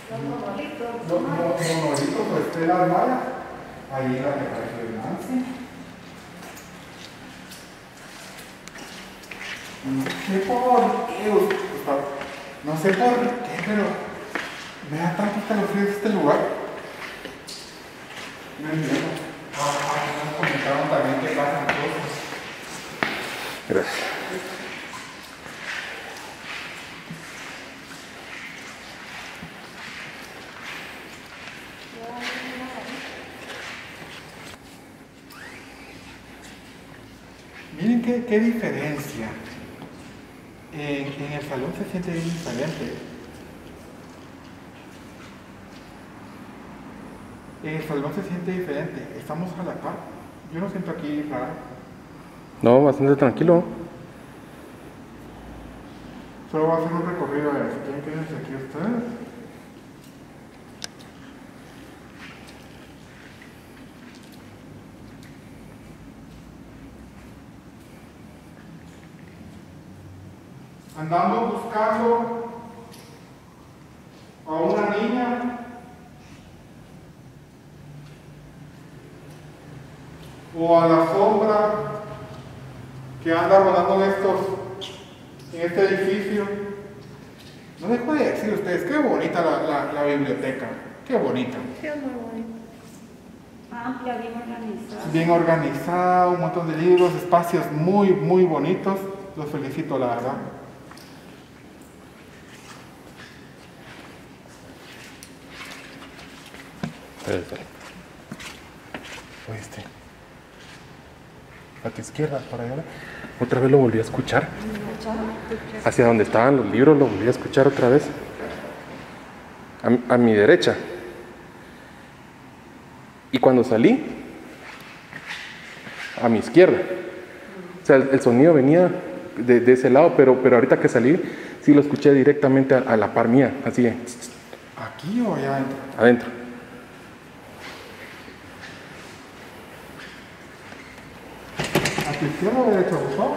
[SPEAKER 2] Los monolitos.
[SPEAKER 3] Los monolitos o estelas mayas. Ahí la que apareció de Nancy. No sé por qué, no sé por qué, pero me da tanto escalofrío este lugar. No entiendo. Nos comentaron también que pasan cosas.
[SPEAKER 1] Gracias.
[SPEAKER 3] Miren qué diferencia. En el salón se siente bien diferente. En el salón se siente diferente. Estamos a la par. Yo no siento aquí raro.
[SPEAKER 1] No, bastante tranquilo.
[SPEAKER 3] Solo va a hacer un recorrido de esto. Quédense aquí ustedes. Andamos buscando a una niña o a la sombra que anda rodando en este edificio. No les puedo decir a ustedes, qué bonita la biblioteca, qué bonita.
[SPEAKER 2] Sí, es muy bonito.
[SPEAKER 5] Amplia, bien organizada.
[SPEAKER 3] Bien organizado, un montón de libros, espacios muy, muy bonitos. Los felicito, la verdad.
[SPEAKER 1] Oíste. A tu izquierda, para allá. Otra vez lo volví a escuchar. Hacia donde estaban los libros lo volví a escuchar otra vez. A mi derecha. Y cuando salí, a mi izquierda. O sea, el sonido venía de ese lado, pero ahorita que salí, sí lo escuché directamente a la par mía, así.
[SPEAKER 3] ¿Aquí o allá adentro?
[SPEAKER 1] Adentro.
[SPEAKER 3] ¿A tu izquierda o derecha, Gustavo?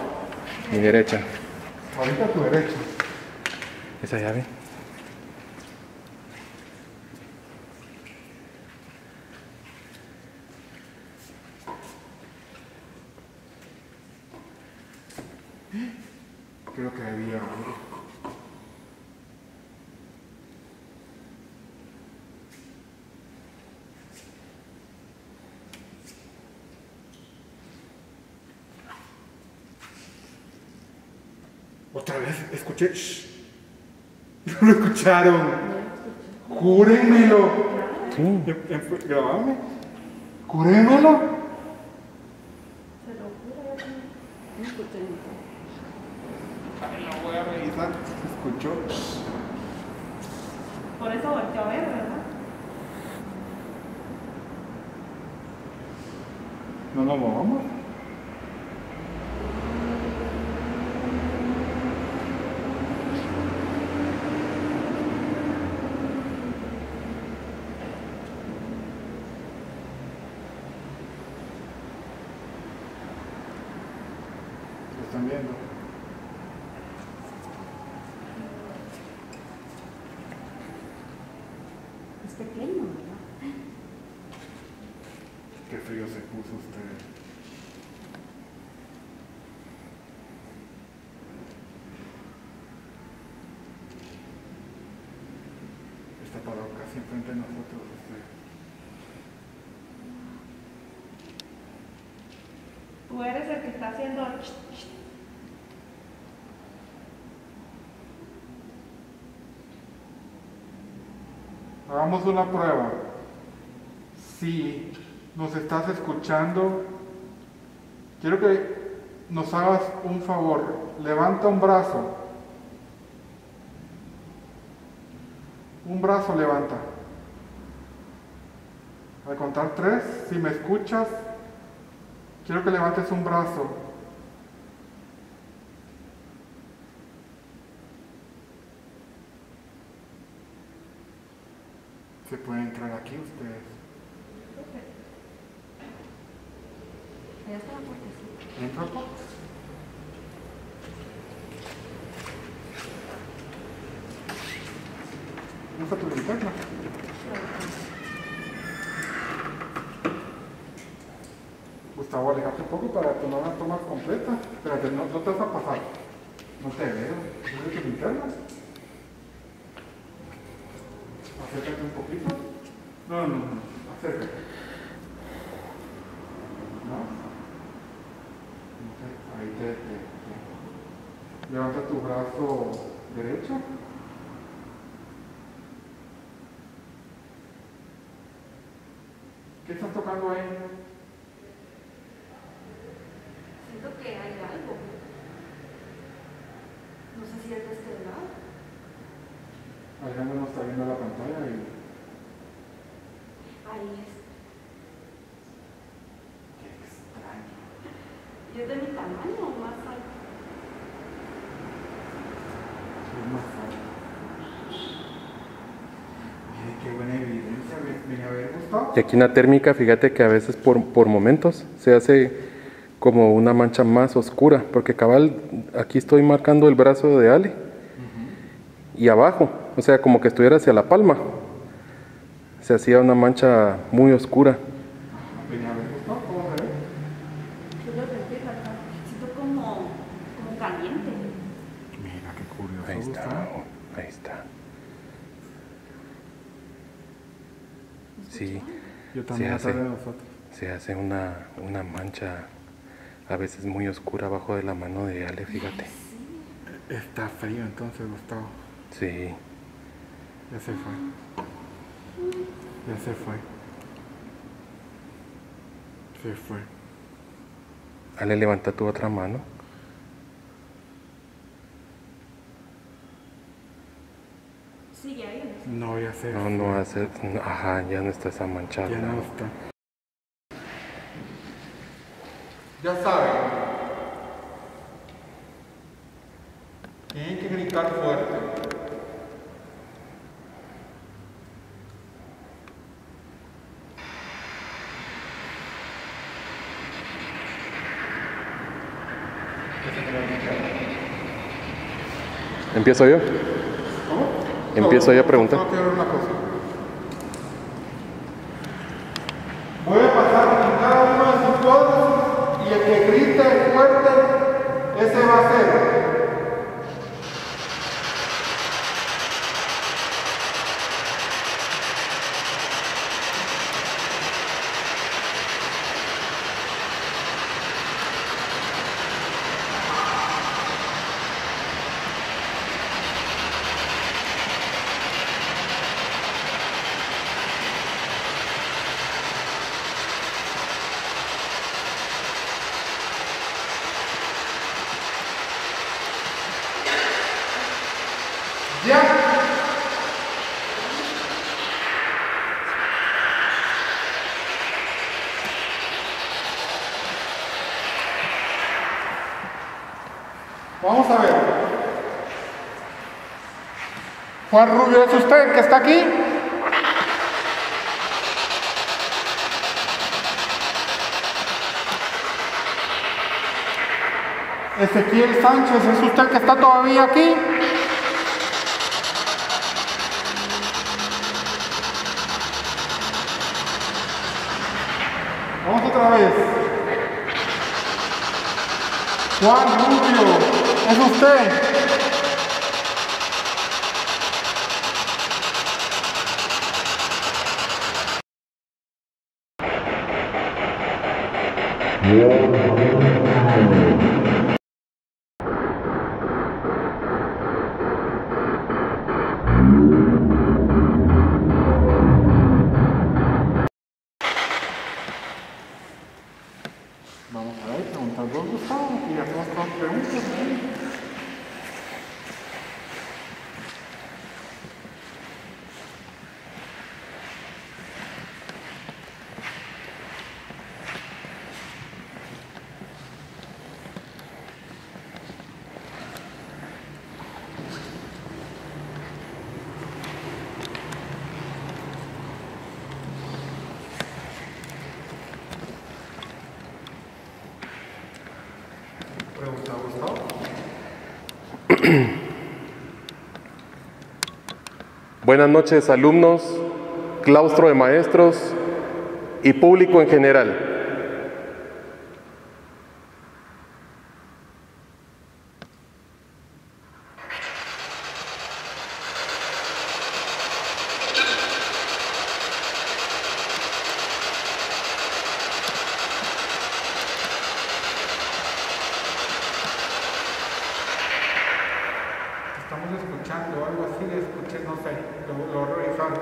[SPEAKER 1] Mi derecha.
[SPEAKER 3] Ahorita a tu derecha.
[SPEAKER 1] Esa llave.
[SPEAKER 3] Creo que había algo. Otra vez, escuché. Shh. No lo escucharon. Júrenmelo.
[SPEAKER 1] Sí.
[SPEAKER 3] Grabame. Júrenmelo.
[SPEAKER 5] Se lo juro, yo no escuché nada.
[SPEAKER 3] Ay, lo voy a revisar. Se escuchó. Shh.
[SPEAKER 2] Por eso volteó a ver, ¿verdad?
[SPEAKER 3] No nos movamos. Lo están viendo.
[SPEAKER 5] Es pequeño, ¿verdad?
[SPEAKER 3] Qué frío se puso usted. Está parado casi enfrente de nosotros usted.
[SPEAKER 2] Tú eres el que está haciendo...
[SPEAKER 3] Hagamos una prueba. Si nos estás escuchando, quiero que nos hagas un favor. Levanta un brazo. Un brazo levanta. Al contar 3, si me escuchas, quiero que levantes un brazo. ¿Se pueden entrar aquí ustedes?
[SPEAKER 5] Allá está la puertecita.
[SPEAKER 3] ¿Entra, po? Usa tu linterna. Gustavo, alejate un poco para tomar una toma completa. Espérate, no te vas a pasar. No te veo. ¿Usa tu linterna? Acércate un poquito. No. Acércate. ¿No? Ahí te. Levanta tu brazo derecho. ¿Qué estás tocando ahí?
[SPEAKER 5] Siento que hay algo. No sé si es de este lado.
[SPEAKER 3] Alejandro no está viendo la pantalla y...
[SPEAKER 5] Ahí es.
[SPEAKER 3] Qué extraño.
[SPEAKER 5] ¿Y es de mi tamaño o más alto?
[SPEAKER 3] Es más alto. Mire, qué buena evidencia. Ven a ver, Gustavo.
[SPEAKER 1] Y aquí en la térmica, fíjate que a veces por momentos se hace como una mancha más oscura, porque cabal, aquí estoy marcando el brazo de Ale y abajo, o sea, como que estuviera hacia la palma, se hacía una mancha muy oscura.
[SPEAKER 3] Ven a ver, Gustavo, ¿cómo se ve?
[SPEAKER 5] Yo lo sentí acá. Siento como caliente.
[SPEAKER 3] Mira, qué curioso.
[SPEAKER 1] Ahí está,
[SPEAKER 3] Gustavo.
[SPEAKER 1] ahí está. Sí,
[SPEAKER 3] Yo también
[SPEAKER 1] se hace,
[SPEAKER 3] atrás de nosotros.
[SPEAKER 1] se hace una mancha a veces muy oscura abajo de la mano de Ale, fíjate.
[SPEAKER 3] Está frío entonces, Gustavo.
[SPEAKER 1] Sí,
[SPEAKER 3] Ya se fue. Ya se fue. Se fue.
[SPEAKER 1] Ale, levanta tu otra mano.
[SPEAKER 5] Sigue ahí.
[SPEAKER 3] No, ya se fue.
[SPEAKER 1] No hace, ajá, ya no está esa mancha.
[SPEAKER 3] Ya no
[SPEAKER 1] ¿no?
[SPEAKER 3] está. Ya saben. Tienen que gritar fuerte.
[SPEAKER 1] ¿Empiezo yo?
[SPEAKER 3] ¿Cómo?
[SPEAKER 1] Empiezo yo a preguntar.
[SPEAKER 3] Tengo que ver una cosa. Voy a pasar en cada uno de sus votos y el que grite fuerte, ese va a ser. Ya. Vamos a ver. Juan Rubio, ¿es usted el que está aquí? Ezequiel Sánchez, ¿es usted el que está todavía aquí? Vamos otra vez. Juan Rubio, ¿es usted? Vamos a ver, preguntar dos, Gustavo, y hacemos todas preguntas. Pregunta, Gustavo.
[SPEAKER 1] Buenas noches, alumnos, claustro de maestros y público en general.
[SPEAKER 3] Estamos escuchando algo así, escuché, no sé, lo revisaron.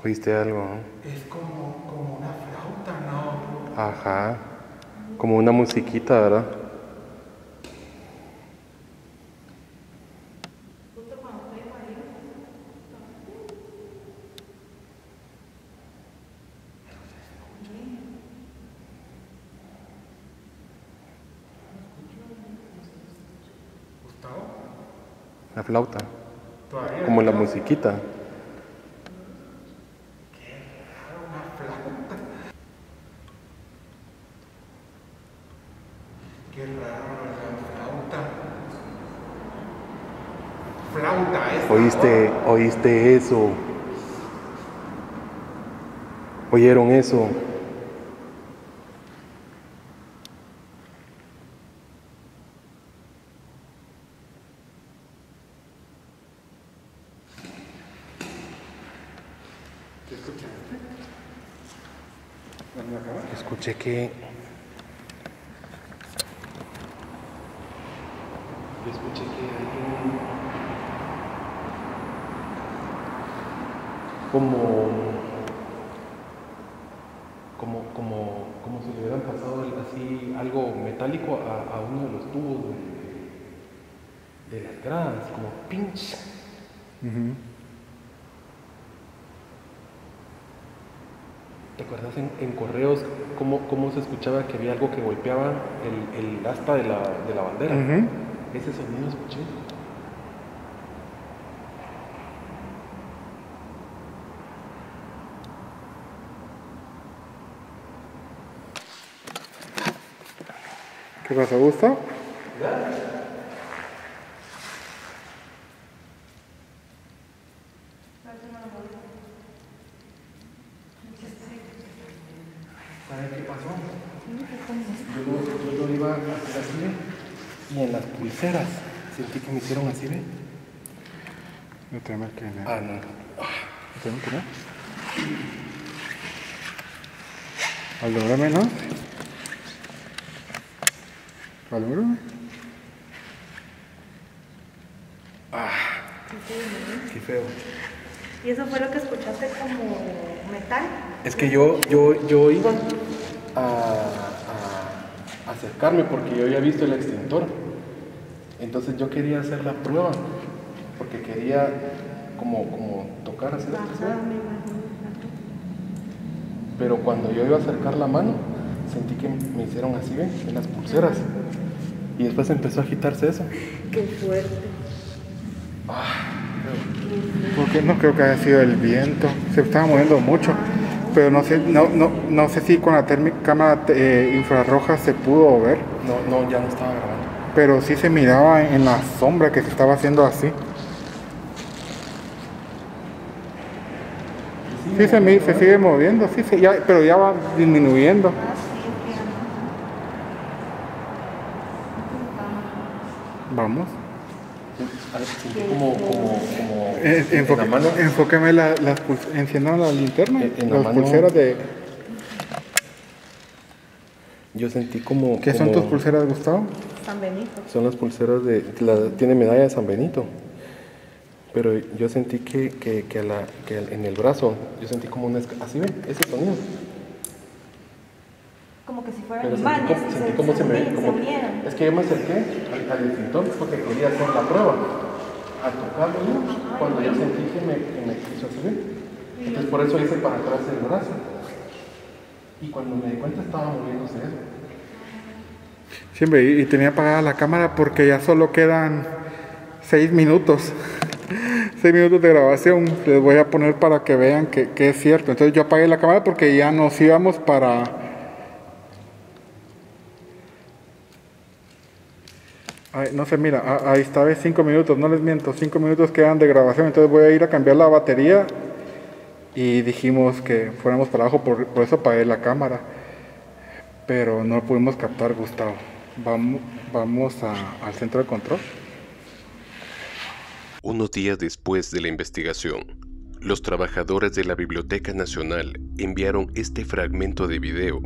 [SPEAKER 1] ¿Oíste algo?
[SPEAKER 3] Es como una flauta, ¿no?
[SPEAKER 1] Ajá, como una musiquita, ¿verdad?
[SPEAKER 3] Gustavo,
[SPEAKER 1] La flauta,
[SPEAKER 3] todavía.
[SPEAKER 1] como la musiquita.
[SPEAKER 3] Una flauta. Qué raro la flauta. Flauta esa.
[SPEAKER 1] ¿Oíste eso? ¿Oyeron eso?
[SPEAKER 3] ¿Qué escuchaste? ¿Dónde acaba?
[SPEAKER 1] Escuché que... Yo escuché que alguien... Como si le hubieran pasado así algo metálico a uno de los tubos de las gradas, como pinch. ¿Te acuerdas en correos cómo se escuchaba que había algo que golpeaba el asta de la bandera? Ese sonido escuché.
[SPEAKER 3] ¿Qué pasa, Gustavo?
[SPEAKER 1] ¿Sabes qué pasó? Yo lo iba a hacer así, ¿ve? Y en las pulseras sentí que me hicieron así, ¿ve?
[SPEAKER 3] No tenemos que ver.
[SPEAKER 1] Ah, no.
[SPEAKER 3] ¿No tenemos que ver? Alumbrame, ¿no? Alumbrame.
[SPEAKER 1] Qué feo.
[SPEAKER 2] ¿Y eso fue lo que escuchaste como metal?
[SPEAKER 1] Es que yo iba a acercarme porque yo había visto el extintor. Entonces yo quería hacer la prueba porque quería como tocar así la presión.
[SPEAKER 2] Ajá, me imagino.
[SPEAKER 1] Pero cuando yo iba a acercar la mano, sentí que me hicieron así, ¿ven? En las pulseras. Y después empezó a agitarse eso.
[SPEAKER 2] Qué fuerte.
[SPEAKER 3] Porque no creo que haya sido el viento, se estaba moviendo mucho, pero no sé si con la cámara infrarroja se pudo ver,
[SPEAKER 1] No, ya no estaba grabando.
[SPEAKER 3] pero sí se miraba en la sombra que se estaba haciendo así. Sí, se sigue moviendo, sí, pero ya va disminuyendo.
[SPEAKER 2] Ah, sí, es que
[SPEAKER 3] Vamos.
[SPEAKER 1] Sentí como en la mano.
[SPEAKER 3] Enfóqueme enciendan la linterna,
[SPEAKER 1] En la
[SPEAKER 3] las
[SPEAKER 1] mano.
[SPEAKER 3] pulseras de...
[SPEAKER 1] Yo sentí como...
[SPEAKER 3] ¿Qué son tus pulseras, Gustavo?
[SPEAKER 2] San Benito.
[SPEAKER 1] Son las pulseras tiene medalla de San Benito. Pero yo sentí que en el brazo, yo sentí como así ven, ese sonido.
[SPEAKER 2] Como que si fueran
[SPEAKER 1] Pero
[SPEAKER 2] imanes.
[SPEAKER 1] sentí como se
[SPEAKER 2] unieron.
[SPEAKER 1] Es que yo me acerqué al extintor porque quería hacer la prueba. Al tocarlo yo, cuando yo sentí que me quiso así ven. Entonces por eso hice para atrás el brazo. Y cuando me di cuenta estaba moviéndose eso.
[SPEAKER 3] Siempre, y tenía apagada la cámara porque ya solo quedan 6 minutos. 6 minutos de grabación. Les voy a poner para que vean que es cierto. Entonces yo apagué la cámara porque ya nos íbamos para... Ay, no sé, mira, ahí está, ves, 5 minutos, no les miento, 5 minutos quedan de grabación. Entonces voy a ir a cambiar la batería. Y dijimos que fuéramos para abajo, por eso apagué la cámara. Pero no pudimos captar, Gustavo. Vamos al centro de control.
[SPEAKER 4] Unos días después de la investigación, los trabajadores de la Biblioteca Nacional enviaron este fragmento de video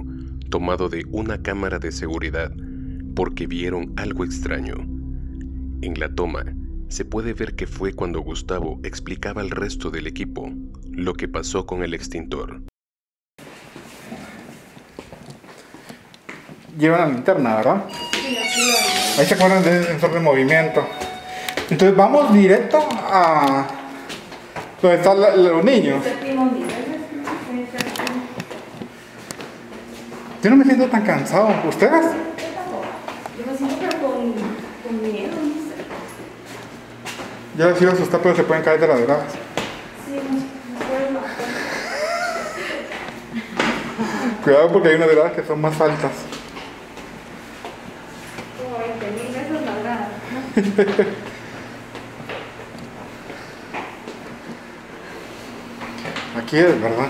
[SPEAKER 4] tomado de una cámara de seguridad porque vieron algo extraño. En la toma, se puede ver que fue cuando Gustavo explicaba al resto del equipo lo que pasó con el extintor.
[SPEAKER 3] Llevan la linterna, ¿verdad?
[SPEAKER 5] Sí, así lo hago.
[SPEAKER 3] Ahí se acuerdan del sensor de movimiento. Entonces vamos directo a donde están los niños.
[SPEAKER 5] Séptimo nivel, sí, séptimo.
[SPEAKER 3] Yo no me siento tan cansado. ¿Ustedes?
[SPEAKER 5] Yo me siento pero con miedo, no sé.
[SPEAKER 3] Ya les iba a asustar, pero se pueden caer de las gradas.
[SPEAKER 5] Sí, me puedo matar.
[SPEAKER 3] Cuidado porque hay unas gradas que son más altas.
[SPEAKER 2] Como 20,000 veces la grada.
[SPEAKER 3] Aquí es, ¿verdad?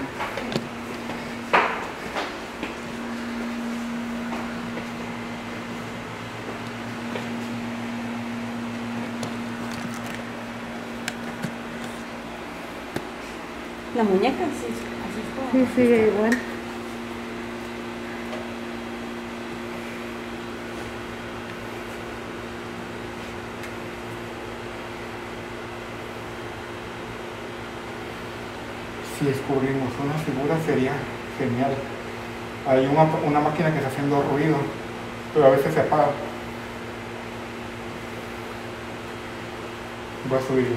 [SPEAKER 5] La muñeca, sí, así
[SPEAKER 2] Sí,
[SPEAKER 5] está.
[SPEAKER 2] sigue igual.
[SPEAKER 3] Si descubrimos una figura sería genial. Hay una máquina que está haciendo ruido, pero a veces se apaga. Voy a subirlo.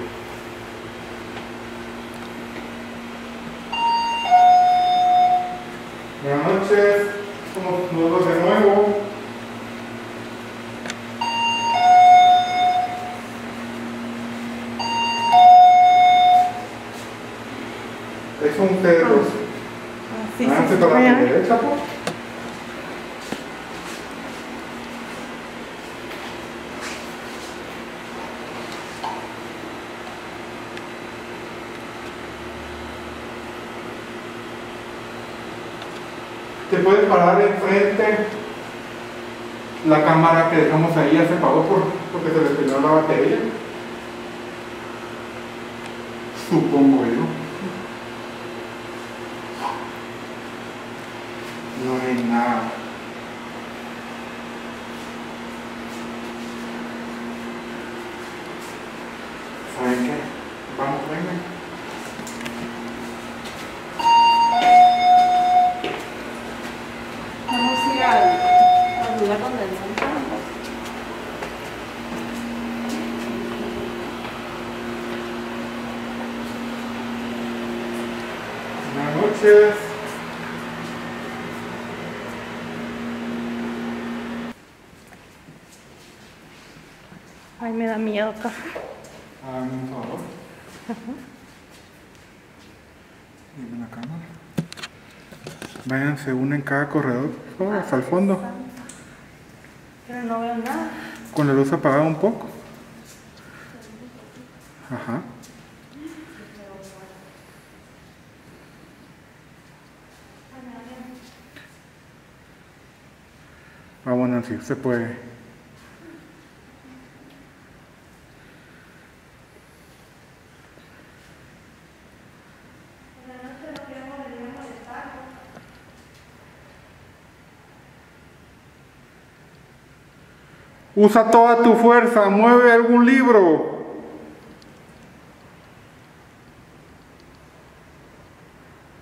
[SPEAKER 3] Buenas noches, somos nosotros de nuevo. Es un perro.
[SPEAKER 2] Sí,
[SPEAKER 3] Háganse
[SPEAKER 2] sí,
[SPEAKER 3] para la
[SPEAKER 2] sí.
[SPEAKER 3] derecha, pues. Te puedes parar enfrente. La cámara que dejamos ahí ya se apagó porque se le terminó la batería. Supongo yo. No hay nada. ¿Saben qué? Vamos, vengan.
[SPEAKER 5] Vamos a ir al lugar donde nos sentamos.
[SPEAKER 3] Buenas noches.
[SPEAKER 2] Ay, me da miedo acá.
[SPEAKER 3] Háganme un favor. Dime la cámara. Váyanse una en cada corredor, por favor, hasta el fondo.
[SPEAKER 2] Pero no veo nada.
[SPEAKER 3] Con la luz apagada un poco. Ajá. Vamos, Nancy, se puede. Usa toda tu fuerza, mueve algún libro.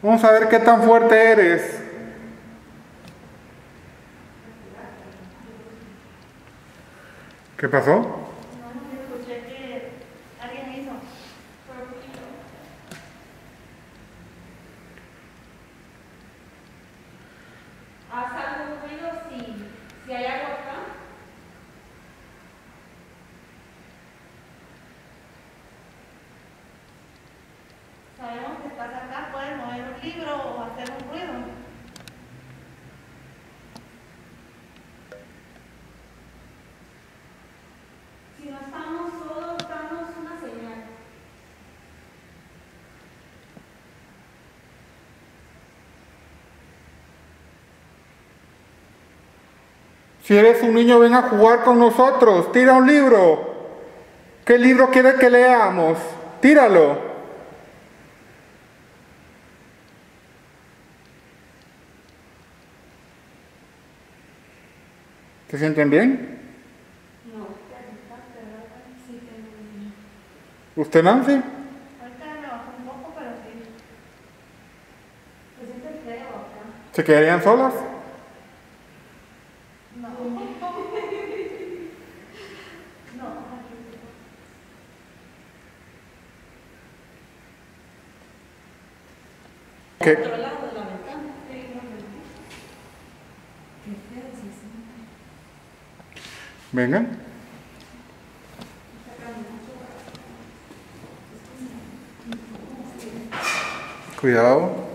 [SPEAKER 3] Vamos a ver qué tan fuerte eres. ¿Qué pasó?
[SPEAKER 2] Escuché que alguien hizo.
[SPEAKER 5] Haz algún ruido si hay algo acá.
[SPEAKER 2] un libro o hacer un ruido.
[SPEAKER 5] Si no estamos solos, damos una señal.
[SPEAKER 3] Si eres un niño, ven a jugar con nosotros. Tira un libro. ¿Qué libro quieres que leamos? Tíralo. ¿Se sienten bien?
[SPEAKER 5] No, sí tengo.
[SPEAKER 3] ¿Usted, Nancy?
[SPEAKER 2] Ahorita me bajó un poco, pero sí.
[SPEAKER 5] Se siente feo acá.
[SPEAKER 3] ¿Se quedarían solas?
[SPEAKER 2] No. No.
[SPEAKER 3] ¿Qué?
[SPEAKER 5] Otro lado de la ventana. Qué feo se siente.
[SPEAKER 3] Vengan. Cuidado.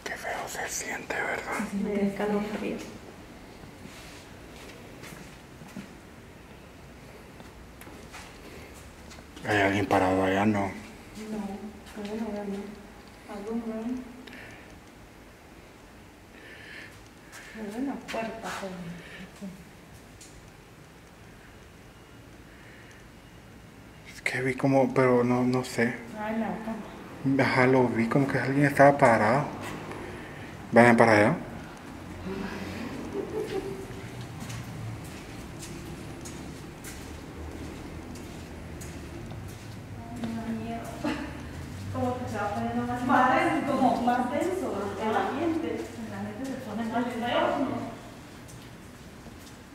[SPEAKER 3] Qué feo se siente, ¿verdad?
[SPEAKER 2] Me da escalofrío.
[SPEAKER 3] ¿Hay alguien parado allá? No.
[SPEAKER 5] No, no veo no. Algún ruido.
[SPEAKER 2] Hay una puerta.
[SPEAKER 3] Es que vi como, pero no sé.
[SPEAKER 2] Ay, la cama.
[SPEAKER 3] Ajá, lo vi como que alguien estaba parado. Vayan para allá.
[SPEAKER 2] Me da miedo. Como que se va poniendo más
[SPEAKER 5] Como más denso el ambiente.
[SPEAKER 2] La gente se pone más feo.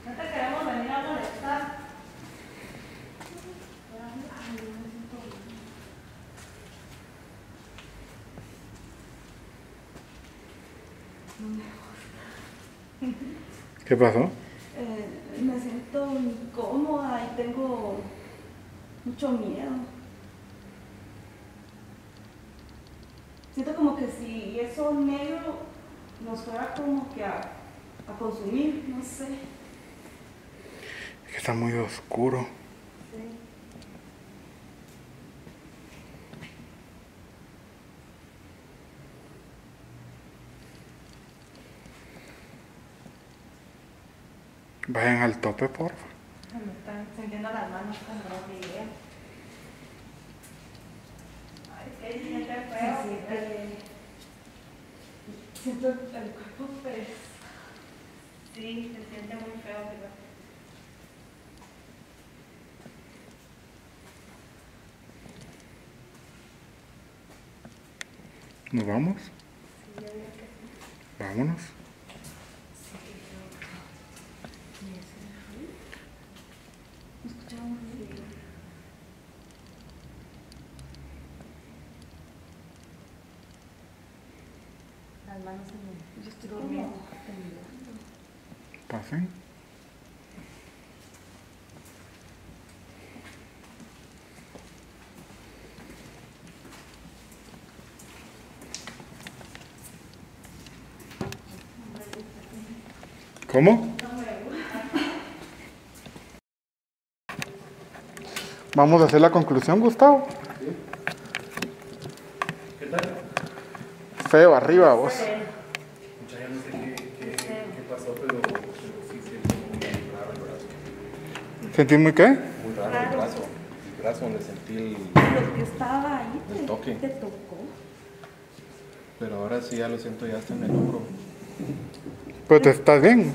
[SPEAKER 2] No te queremos venir a molestar.
[SPEAKER 3] ¿Qué pasó?
[SPEAKER 5] Me siento incómoda y tengo mucho miedo. Siento como que si eso negro nos fuera como que a consumir, no sé.
[SPEAKER 3] Es que está muy oscuro.
[SPEAKER 5] Sí.
[SPEAKER 3] Vayan al tope, porfa.
[SPEAKER 2] Me están sintiendo las manos con rodillas. Ay, es que se siente feo.
[SPEAKER 5] Siento el cuerpo pues.
[SPEAKER 2] Sí, se siente muy feo. Fíjate.
[SPEAKER 3] ¿Nos vamos?
[SPEAKER 2] Sí, yo digo que sí.
[SPEAKER 3] Vámonos.
[SPEAKER 5] Escuchaba un ruido.
[SPEAKER 2] Las manos en el...
[SPEAKER 5] Yo estoy durmiendo.
[SPEAKER 3] Pasen. ¿Cómo? Vamos a hacer la conclusión, Gustavo.
[SPEAKER 1] ¿Qué tal?
[SPEAKER 3] Feo arriba, vos.
[SPEAKER 1] Mucha ya no sé qué pasó, pero sí siento muy raro el brazo.
[SPEAKER 3] ¿Sentís muy qué?
[SPEAKER 1] Muy raro el brazo. El brazo donde sentí el...
[SPEAKER 5] Lo que estaba ahí
[SPEAKER 1] El toque.
[SPEAKER 5] te tocó.
[SPEAKER 1] Pero ahora sí ya lo siento ya hasta en el hombro.
[SPEAKER 3] Pero te estás bien.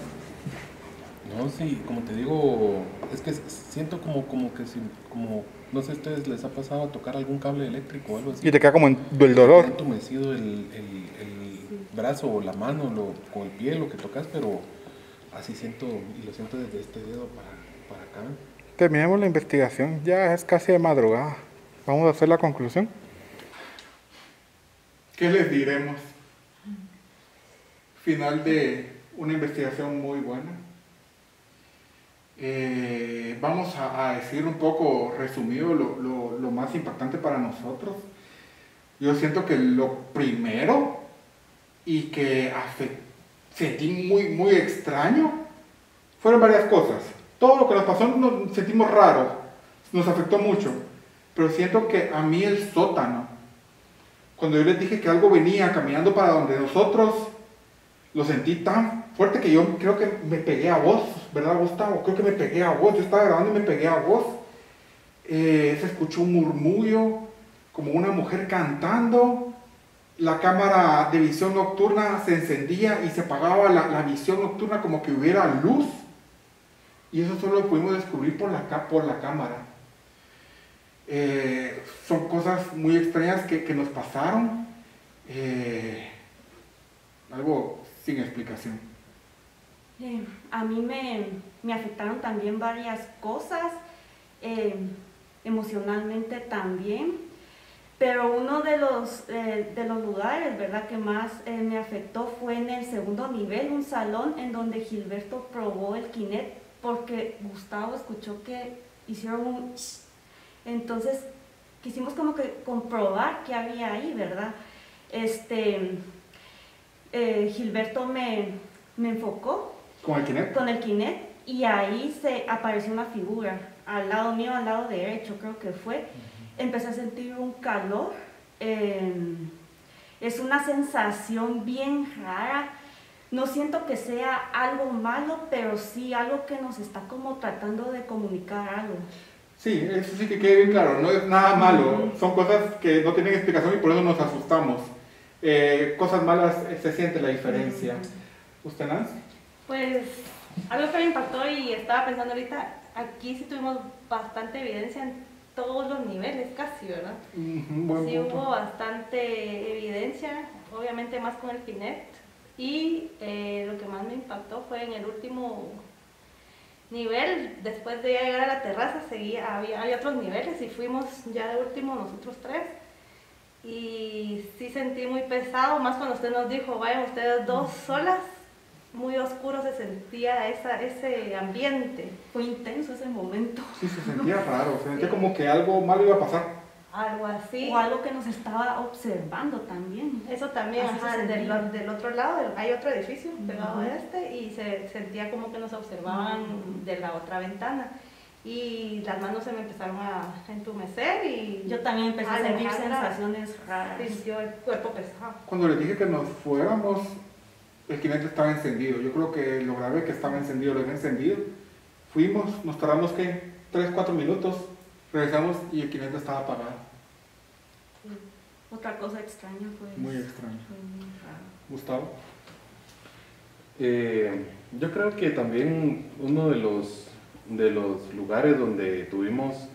[SPEAKER 1] No, sí, como te digo, es que siento como que si, como, no sé, a ustedes les ha pasado a tocar algún cable eléctrico o algo así.
[SPEAKER 3] Y te queda como el dolor.
[SPEAKER 1] Siento entumecido el brazo o la mano con el pie, lo que tocas, pero así siento, y lo siento desde este dedo para acá.
[SPEAKER 3] Terminemos la investigación. Ya es casi de madrugada. Vamos a hacer la conclusión. ¿Qué les diremos? final de una investigación muy buena. Vamos a decir un poco resumido lo más impactante para nosotros. Yo siento que lo primero y que sentí muy extraño fueron varias cosas. Todo lo que nos pasó nos sentimos raro, nos afectó mucho, pero siento que a mí el sótano, cuando yo les dije que algo venía caminando para donde nosotros, lo sentí tan fuerte que yo creo que me pegué a vos, ¿verdad, Gustavo? Creo que me pegué a vos, yo estaba grabando y me pegué a vos. Se escuchó un murmullo, como una mujer cantando. La cámara de visión nocturna se encendía y se apagaba la visión nocturna como que hubiera luz. Y eso solo lo pudimos descubrir por la cámara. Son cosas muy extrañas que nos pasaron. Algo sin explicación.
[SPEAKER 5] A mí me afectaron también varias cosas, emocionalmente también, pero uno de los lugares, ¿verdad?, que más me afectó fue en el segundo nivel, un salón en donde Gilberto probó el Kinect porque Gustavo escuchó que hicieron un shh. Entonces quisimos como que comprobar qué había ahí, ¿verdad? Gilberto me enfocó
[SPEAKER 3] ¿Con el Kinect?
[SPEAKER 5] con el Kinect y ahí se apareció una figura al lado mío, al lado derecho creo que fue. Empecé a sentir un calor, es una sensación bien rara. No siento que sea algo malo, pero sí algo que nos está como tratando de comunicar algo.
[SPEAKER 3] Sí, eso sí que quede bien claro, no es nada malo, son cosas que no tienen explicación y por eso nos asustamos. Cosas malas, se siente la diferencia. ¿Usted, Nancy?
[SPEAKER 2] Pues algo que me impactó y estaba pensando ahorita, aquí sí tuvimos bastante evidencia en todos los niveles casi, ¿verdad?
[SPEAKER 3] Buen
[SPEAKER 2] Sí
[SPEAKER 3] punto.
[SPEAKER 2] hubo bastante evidencia, obviamente más con el Kinect, y lo que más me impactó fue en el último nivel. Después de ya llegar a la terraza había otros niveles y fuimos ya de último nosotros tres. Y sí sentí muy pesado, más cuando usted nos dijo, vayan ustedes dos solas, muy oscuro se sentía ese ambiente.
[SPEAKER 5] Fue intenso ese momento.
[SPEAKER 3] Sí, se sentía raro, se sentía como que algo malo iba a pasar.
[SPEAKER 2] Algo así.
[SPEAKER 5] O algo que nos estaba observando también.
[SPEAKER 2] Eso también,
[SPEAKER 5] Así
[SPEAKER 2] ajá,
[SPEAKER 5] se sentía.
[SPEAKER 2] del otro lado hay otro edificio pegado a este y se sentía como que nos observaban de la otra ventana. Y las manos se me empezaron a entumecer y
[SPEAKER 5] Yo también empecé a sentir
[SPEAKER 2] Alejandra
[SPEAKER 5] sensaciones raras.
[SPEAKER 2] sintió el cuerpo pesado.
[SPEAKER 3] Cuando les dije que nos fuéramos, el Kinect estaba encendido. Yo creo que lo grabé que estaba encendido, lo había encendido. Fuimos, nos tardamos que 3-4 minutos, regresamos y el Kinect estaba apagado.
[SPEAKER 5] Otra cosa extraña fue.
[SPEAKER 3] Muy extraño.
[SPEAKER 5] Fue muy raro.
[SPEAKER 3] Gustavo.
[SPEAKER 1] Yo creo que también uno de los lugares donde tuvimos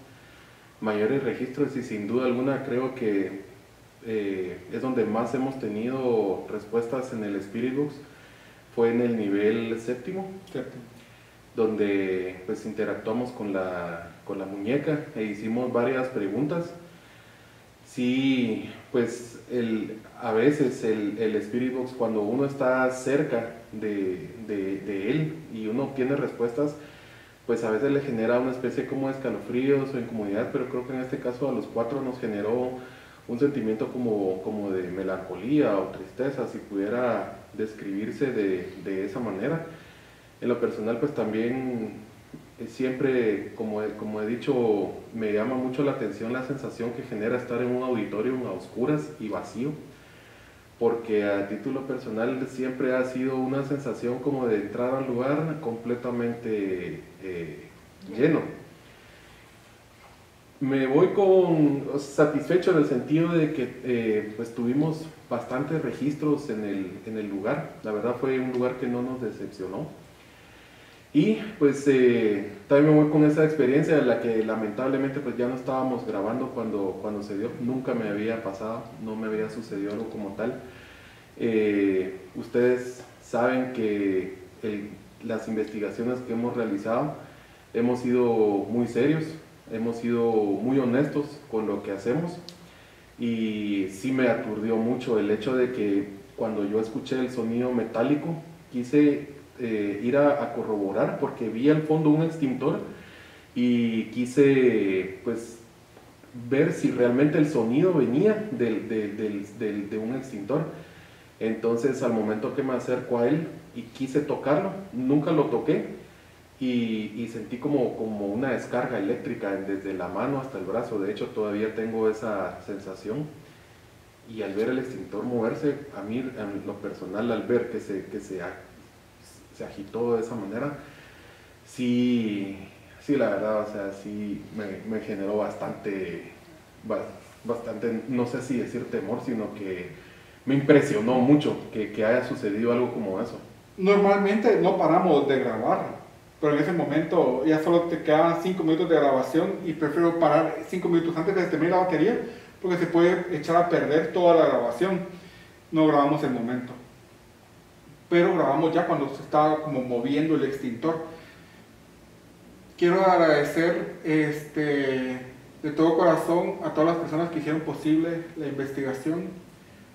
[SPEAKER 1] mayores registros y sin duda alguna creo que es donde más hemos tenido respuestas en el Spirit Box fue en el nivel séptimo, donde pues interactuamos con la muñeca e hicimos varias preguntas. Sí, pues a veces el Spirit Box, cuando uno está cerca de él y uno obtiene respuestas, pues a veces le genera una especie como de escalofríos o incomodidad, pero creo que en este caso a los cuatro nos generó un sentimiento como de melancolía o tristeza, si pudiera describirse de esa manera. En lo personal, pues también siempre, como he dicho, me llama mucho la atención la sensación que genera estar en un auditorium a oscuras y vacío, porque a título personal siempre ha sido una sensación como de entrar al lugar completamente lleno. Me voy satisfecho en el sentido de que pues tuvimos bastantes registros en el lugar. La verdad fue un lugar que no nos decepcionó. Y pues también me voy con esa experiencia de la que lamentablemente pues ya no estábamos grabando cuando se dio. Nunca me había pasado, no me había sucedido algo como tal. Ustedes saben que las investigaciones que hemos realizado hemos sido muy serios, hemos sido muy honestos con lo que hacemos y sí me aturdió mucho el hecho de que cuando yo escuché el sonido metálico, quise ir a corroborar porque vi al fondo un extintor y quise pues ver si realmente el sonido venía de un extintor. Entonces al momento que me acerco a él y quise tocarlo, nunca lo toqué y sentí como una descarga eléctrica desde la mano hasta el brazo. De hecho todavía tengo esa sensación. Y al ver el extintor moverse, a mí en lo personal, al ver que se agitó de esa manera, sí, la verdad, o sea, sí me generó bastante, no sé si decir temor, sino que me impresionó mucho que haya sucedido algo como eso.
[SPEAKER 3] Normalmente no paramos de grabar, pero en ese momento ya solo te quedaban 5 minutos de grabación y prefiero parar 5 minutos antes de que se termine la batería, porque se puede echar a perder toda la grabación. No grabamos el momento, pero grabamos ya cuando se estaba como moviendo el extintor. Quiero agradecer de todo corazón a todas las personas que hicieron posible la investigación,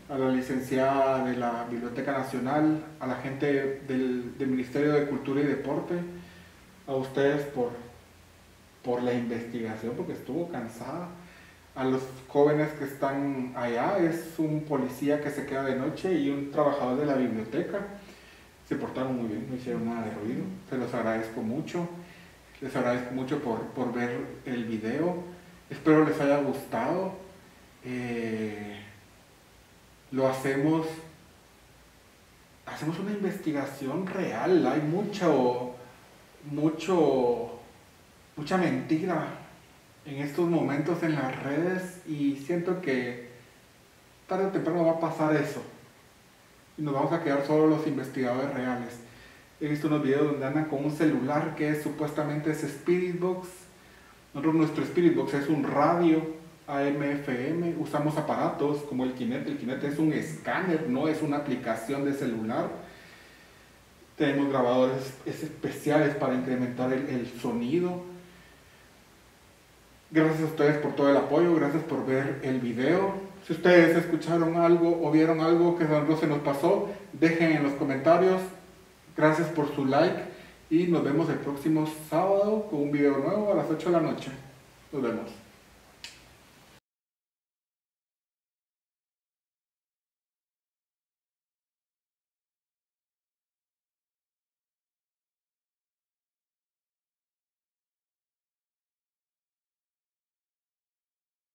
[SPEAKER 3] a la licenciada de la Biblioteca Nacional, a la gente del Ministerio de Cultura y Deporte, a ustedes por la investigación, porque estuvo cansada, a los jóvenes que están allá, es un policía que se queda de noche y un trabajador de la biblioteca. Se portaron muy bien, no hicieron nada de ruido, se los agradezco mucho. Les agradezco mucho por ver el video, espero les haya gustado. Lo hacemos una investigación real, hay mucha mentira en estos momentos en las redes y siento que tarde o temprano va a pasar eso y nos vamos a quedar solo los investigadores reales. He visto unos videos donde andan con un celular que supuestamente es Spirit Box. Nuestro Spirit Box es un radio AM/FM. Usamos aparatos como el Kinect. El Kinect es un escáner, no es una aplicación de celular. Tenemos grabadores especiales para incrementar el sonido. Gracias a ustedes por todo el apoyo, gracias por ver el video. Si ustedes escucharon algo o vieron algo que no se nos pasó, dejen en los comentarios. Gracias por su like y nos vemos el próximo sábado con un video nuevo a las 8 de la noche. Nos vemos.